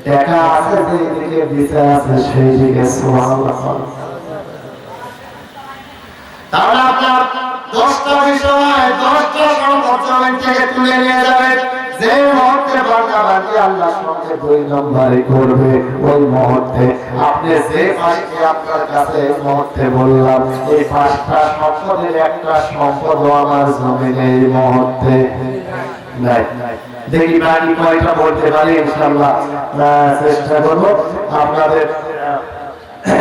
টাকা আছে যেদিকে বিচার আছে সেই দিকে সুবহানাল্লাহ। তাহলে আপনার 10টা বিষয় 10টা সম্পদ জমিন থেকে তুলে নিয়ে যাবে। যে মুহূর্তে বান্দাবান্দি আল্লাহর সঙ্গে 2 নম্বরই করবে, ওই মুহূর্তে আপনি যে পাঁচটি আপনার কাছে এই মুহূর্তে বললাম, এই 5টা সম্পদের একটা সম্পদও আমার জমিনে এই মুহূর্তে নাই। দেখি বাকি কয়টা বলতে পারি ইনশাআল্লাহ, চেষ্টা করবো আপনাদের